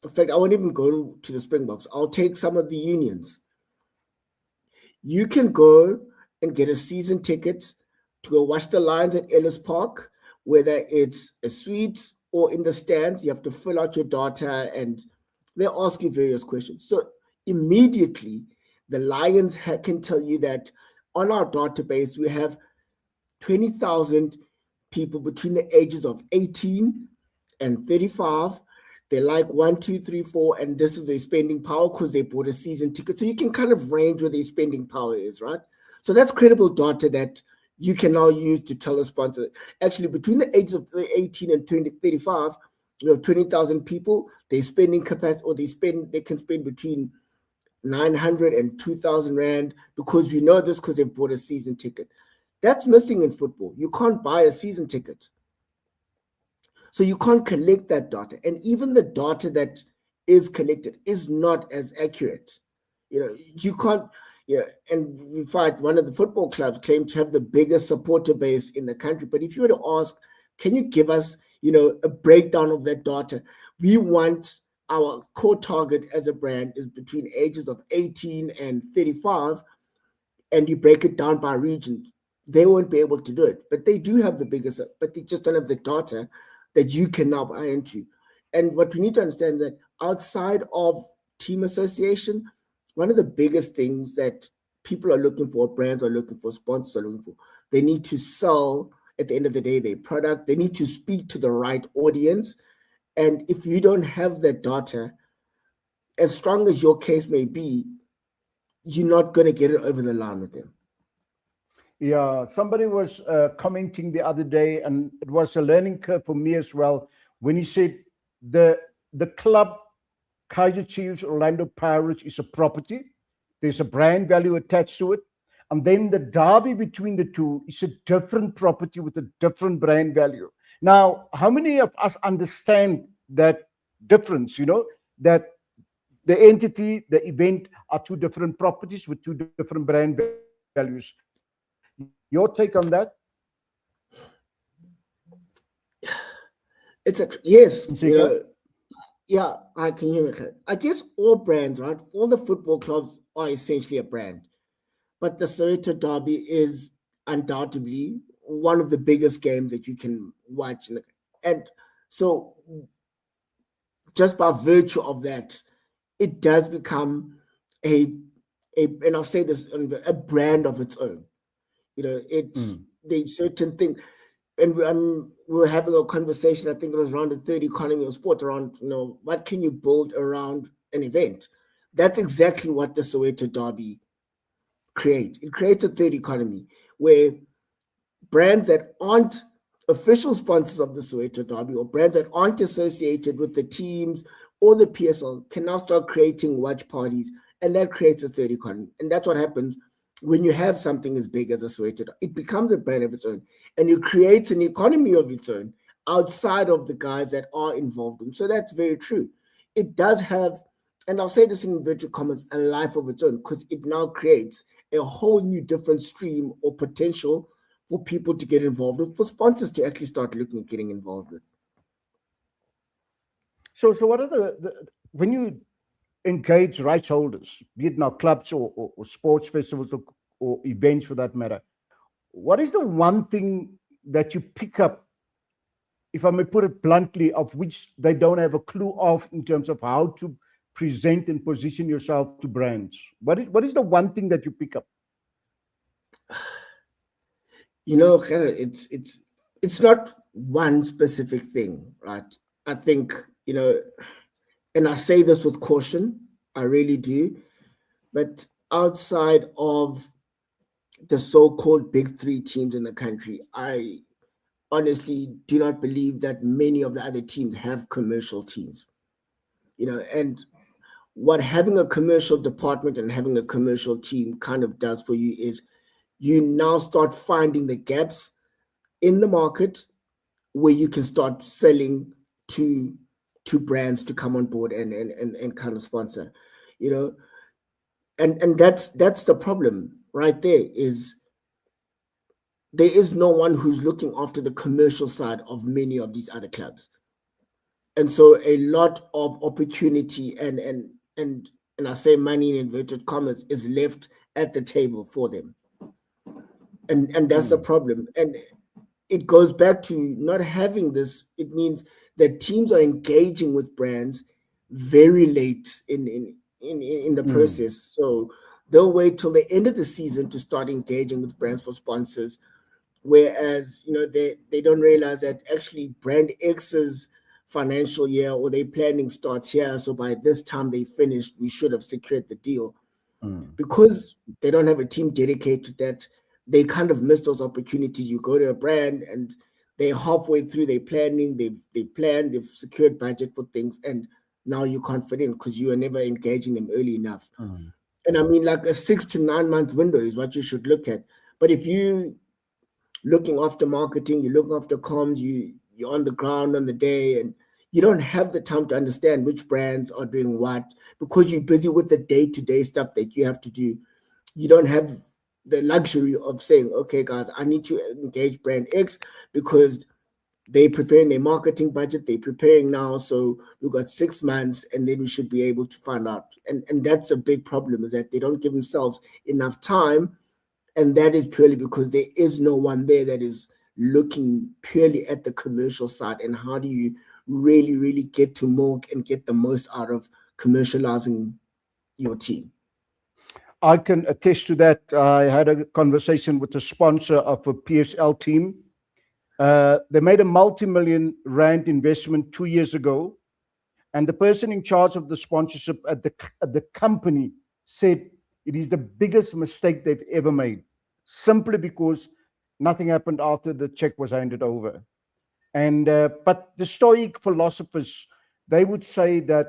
S4: in fact, I won't even go to the Springboks. I'll take some of the unions. You can go and get a season ticket to go watch the Lions at Ellis Park, whether it's a suite or in the stands. You have to fill out your data and they ask you various questions. So immediately, the Lions can tell you that on our database, we have 20,000 people between the ages of 18 and 35. They like 1, 2, 3, 4, and this is their spending power because they bought a season ticket. So you can kind of range where their spending power is, right? So that's credible data that you can now use to tell a sponsor. Actually, between the ages of 18 and 35, you have 20,000 people. Their spending capacity, or they can spend between 900 and 2,000 rand, because we know this because they've bought a season ticket. That's missing in football. You can't buy a season ticket. So you can't collect that data. And even the data that is collected is not as accurate. You can't, and in fact, one of the football clubs claimed to have the biggest supporter base in the country. But if you were to ask, can you give us, a breakdown of that data? We want our core target as a brand is between ages of 18 and 35, and you break it down by region. They won't be able to do it, but they do have the biggest, but they just don't have the data that you can now buy into. And what we need to understand is that outside of team association, one of the biggest things that people are looking for, brands are looking for, sponsors are looking for, they need to sell, at the end of the day, their product. They need to speak to the right audience. And if you don't have that data, as strong as your case may be, you're not going to get it over the line with them.
S1: Yeah, somebody was commenting the other day, and it was a learning curve for me as well, when he said the club Kaizer Chiefs Orlando Pirates is a property. There's a brand value attached to it. And then the derby between the two is a different property with a different brand value. Now, how many of us understand that difference, that the entity, the event are two different properties with two different brand values? Your take on that?
S4: Yes, yeah, I can hear it. I guess all brands, right? All the football clubs are essentially a brand. But the Soweto Derby is undoubtedly one of the biggest games that you can watch. And so just by virtue of that, it does become and I'll say this, a brand of its own. It's the certain thing. And we were having a conversation, I think it was around the third economy of sport, around, what can you build around an event? That's exactly what the Soweto Derby creates. It creates a third economy where brands that aren't official sponsors of the Soweto Derby, or brands that aren't associated with the teams or the PSL, can now start creating watch parties, and that creates a third economy. And that's what happens when you have something as big as a Soweto Derby. It becomes a brand of its own, and it creates an economy of its own outside of the guys that are involved in. So that's very true. It does have, and I'll say this in inverted commas, a life of its own, because it now creates a whole new different stream or potential for people to get involved with, for sponsors to actually start looking at getting involved with.
S1: So what are when you engage rights holders, be it now clubs or sports festivals or events for that matter, what is the one thing that you pick up, if I may put it bluntly, of which they don't have a clue of in terms of how to present and position yourself to brands? What is the one thing that you pick up?
S4: It's not one specific thing, right? I think, and I say this with caution, I really do, but outside of the so-called big three teams in the country, I honestly do not believe that many of the other teams have commercial teams. And what having a commercial department and having a commercial team kind of does for you is you now start finding the gaps in the market where you can start selling to brands to come on board and kind of sponsor, and that's the problem right there. There is no one who's looking after the commercial side of many of these other clubs, and so a lot of opportunity and I say money in inverted commas is left at the table for them, and that's the problem. And it goes back to not having this. It means that teams are engaging with brands very late in the process. So they'll wait till the end of the season to start engaging with brands for sponsors, whereas they don't realize that actually brand X's financial year or their planning starts here, so by this time they finished, we should have secured the deal. Because they don't have a team dedicated to that, they kind of miss those opportunities. You go to a brand and they're halfway through their planning, they've planned, they've secured budget for things, and now you can't fit in because you are never engaging them early enough. And I mean, like a 6 to 9 month window is what you should look at. But if you looking after marketing, you're looking after comms, you're on the ground on the day, and you don't have the time to understand which brands are doing what because you're busy with the day-to-day stuff that you have to do. You don't have the luxury of saying, okay, guys, I need to engage brand X because they're preparing their marketing budget. They're preparing now. So we've got 6 months and then we should be able to find out. And that's a big problem, is that they don't give themselves enough time. And that is purely because there is no one there that is looking purely at the commercial side. And how do you really, really get to milk and get the most out of commercializing your team?
S1: I can attest to that. I had a conversation with the sponsor of a PSL team. They made a multi-million rand investment 2 years ago. And the person in charge of the sponsorship at the company said it is the biggest mistake they've ever made, simply because nothing happened after the check was handed over. And but the Stoic philosophers, they would say that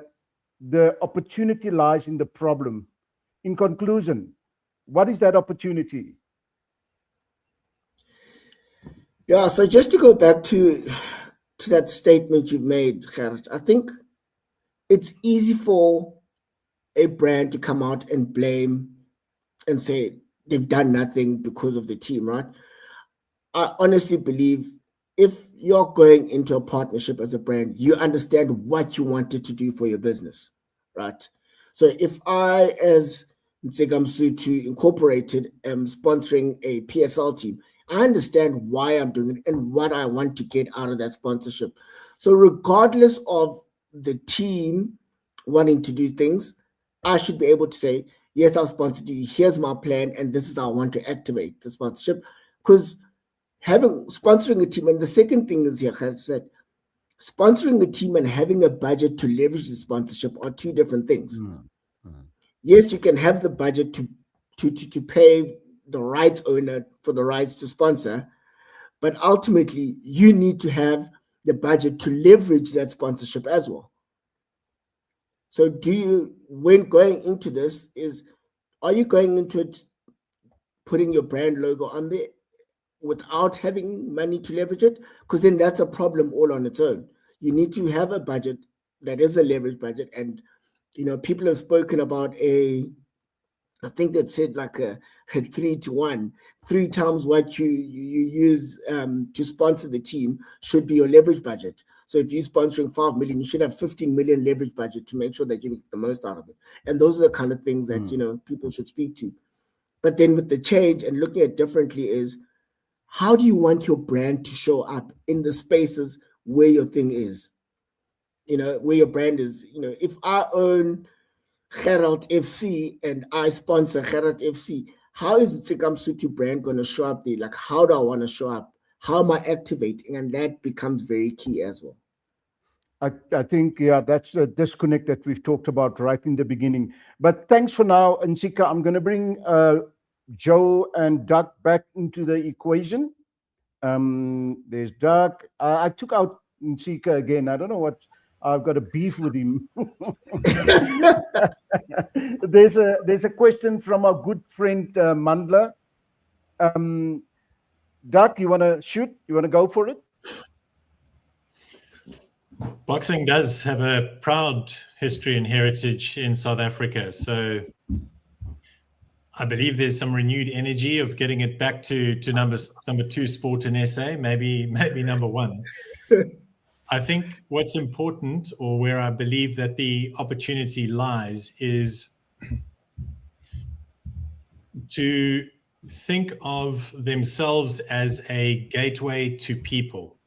S1: the opportunity lies in the problem. In conclusion, what is that opportunity?
S4: Yeah, so just to go back to that statement you've made, Gerrit, I think it's easy for a brand to come out and blame and say they've done nothing because of the team, right? I honestly believe if you're going into a partnership as a brand, you understand what you wanted to do for your business, right? So if I, as Ntsigamsutu Incorporated, am sponsoring a PSL team, I understand why I'm doing it and what I want to get out of that sponsorship. So regardless of the team wanting to do things, I should be able to say, yes, I'll sponsor you. Here's my plan, and this is how I want to activate the sponsorship. Because sponsoring a team, and the second thing is here, I said, sponsoring a team and having a budget to leverage the sponsorship are two different things. Yes, you can have the budget to pay the rights owner for the rights to sponsor, but ultimately you need to have the budget to leverage that sponsorship as well. So when going into this, are you going into it putting your brand logo on there without having money to leverage it? Because then that's a problem all on its own. You need to have a budget that is a leverage budget. And, people have spoken about I think that said like a 3-to-1, 3 times what you use to sponsor the team should be your leverage budget. So if you're sponsoring 5 million, you should have 15 million leverage budget to make sure that you get the most out of it. And those are the kind of things that, people should speak to. But then with the change and looking at it differently is, how do you want your brand to show up in the spaces where your thing is? Where your brand is. If I own Gerald FC and I sponsor Gerald FC, how is the Ntsigamsutu brand going to show up there? Like, how do I want to show up? How am I activating? And that becomes very key as well.
S1: I think, that's a disconnect that we've talked about right in the beginning. But thanks for now, Nsika. I'm going to bring Joe and Doug back into the equation. There's Doug. I took out Nsika again. I don't know what. I've got a beef with him. There's a question from our good friend Mandla. Doug, you want to shoot? You want to go for it?
S2: Boxing does have a proud history and heritage in South Africa. So I believe there's some renewed energy of getting it back to number 2 sport in SA, maybe number 1. I think what's important, or where I believe that the opportunity lies, is to think of themselves as a gateway to people.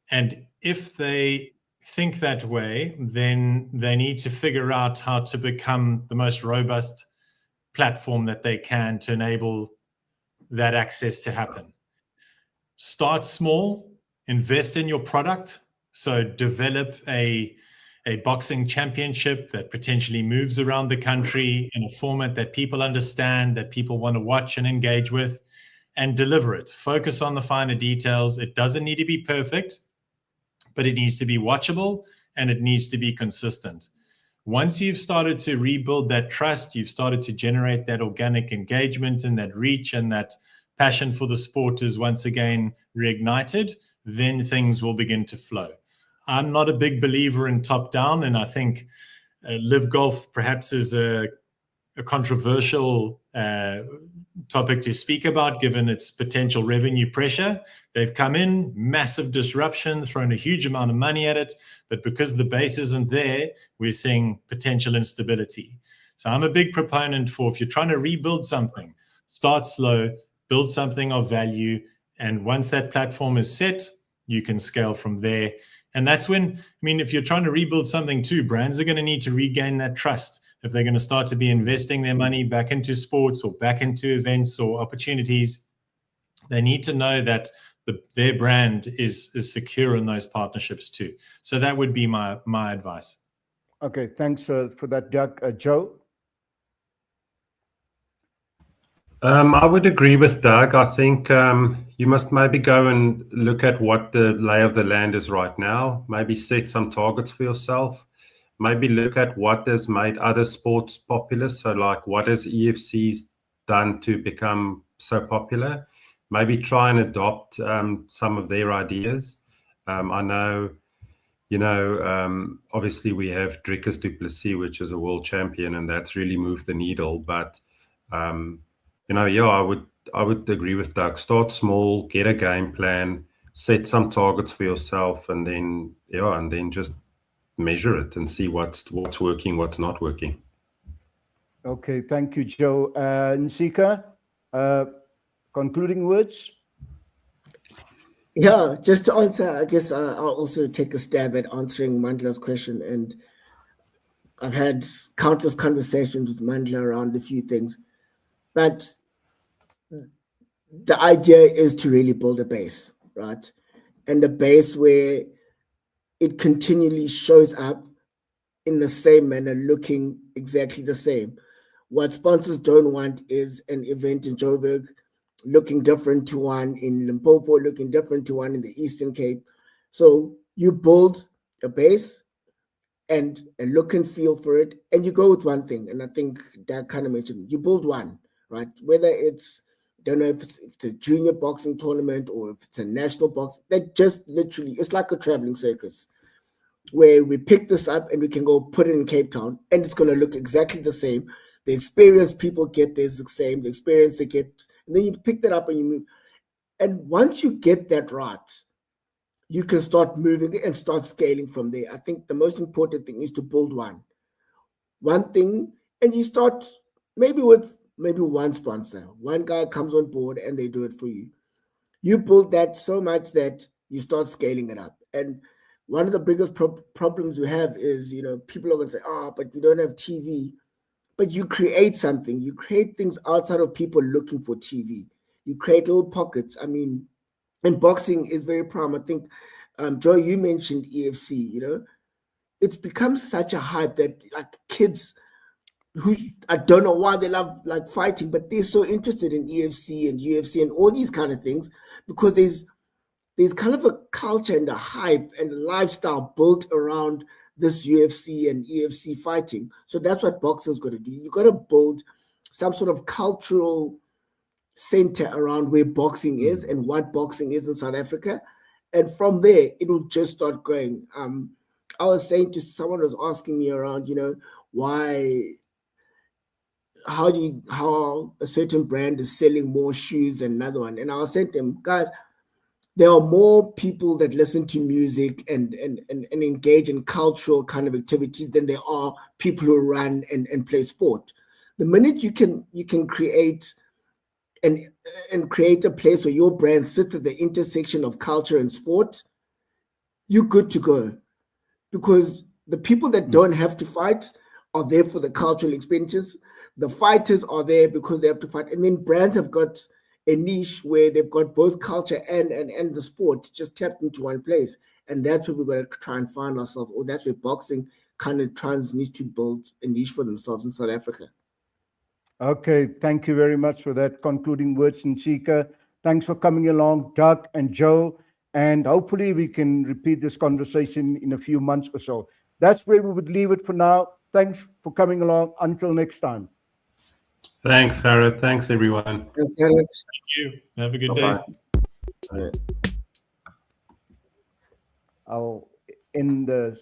S2: And if they think that way, then they need to figure out how to become the most robust platform that they can to enable that access to happen. start small, invest in your product. So develop a boxing championship that potentially moves around the country in a format that people understand, that people want to watch and engage with, and deliver it. Focus on the finer details. It doesn't need to be perfect, but it needs to be watchable and it needs to be consistent. Once you've started to rebuild that trust, you've started to generate that organic engagement and that reach, and that passion for the sport is once again reignited, then things will begin to flow. I'm not a big believer in top down, and I think Live Golf perhaps is a controversial topic to speak about, given its potential revenue pressure. They've come in, massive disruption, thrown a huge amount of money at it, but because the base isn't there, we're seeing potential instability. So I'm a big proponent for, if you're trying to rebuild something, start slow, build something of value, and once that platform is set, you can scale from there. And that's when, I mean, if you're trying to rebuild something too, brands are going to need to regain that trust. If they're going to start to be investing their money back into sports or back into events or opportunities, they need to know that their brand is secure in those partnerships too. So that would be my advice.
S1: Okay, thanks for that, Doug. Joe?
S3: I would agree with Doug. I think you must maybe go and look at what the lay of the land is right now. Maybe set some targets for yourself. Maybe look at what has made other sports popular. So like, what has EFC's done to become so popular? Maybe try and adopt some of their ideas. I know, obviously we have Dricus du Plessis, which is a world champion, and that's really moved the needle. But I would agree with Doug. Start small, get a game plan, set some targets for yourself, and then just measure it and see what's working, what's not working.
S1: Okay, thank you, Joe. Nsika, concluding words?
S4: Yeah, just to answer, I guess I'll also take a stab at answering Mandla's question. And I've had countless conversations with Mandla around a few things. But the idea is to really build a base, right? And a base where it continually shows up in the same manner, looking exactly the same. What sponsors don't want is an event in Joburg looking different to one in Limpopo, looking different to one in the Eastern Cape. So you build a base and a look and feel for it, and you go with one thing. And I think that kind of mentioned, you build one, right? Whether it's, don't know if it's a junior boxing tournament or if it's a national box, that just literally, it's like a traveling circus where we pick this up and we can go put it in Cape Town and it's going to look exactly the same. The experience people get is the same, the experience they get, and then you pick that up and you move. And once you get that right, you can start moving and start scaling from there. I think the most important thing is to build one thing, and you start maybe with one sponsor. One guy comes on board and they do it for you. You build that so much that you start scaling it up. And one of the biggest problems we have is, people are going to say, but we don't have TV. But you create something. You create things outside of people looking for TV. You create little pockets. I mean, and boxing is very prime. I think, Joe, you mentioned EFC, it's become such a hype that like kids who, I don't know why they love like fighting, but they're so interested in EFC and UFC and all these kind of things, because there's kind of a culture and a hype and a lifestyle built around this UFC and EFC fighting. So that's what boxing's got to do. You got to build some sort of cultural center around where boxing is and what boxing is in South Africa. And from there, it will just start growing. I was saying to someone who was asking me around, how a certain brand is selling more shoes than another one. And I was saying to them, guys, there are more people that listen to music and engage in cultural kind of activities than there are people who run and play sport. The minute you can create and create a place where your brand sits at the intersection of culture and sport, you're good to go. Because the people that don't have to fight are there for the cultural experiences. The fighters are there because they have to fight. And then brands have got a niche where they've got both culture and the sport just tapped into one place. And that's where we're going to try and find ourselves, or that's where boxing kind of needs to build a niche for themselves in South Africa.
S1: Okay, thank you very much for that concluding words, Nsika. Thanks for coming along, Doug and Joe, and hopefully we can repeat this conversation in a few months or so. That's where we would leave it for now. Thanks for coming along. Until next time.
S3: Thanks, Harriet. Thanks, everyone.
S4: Thanks, Alex.
S2: Thank you. Have a good
S3: Bye-bye.
S2: day.
S1: I'll end the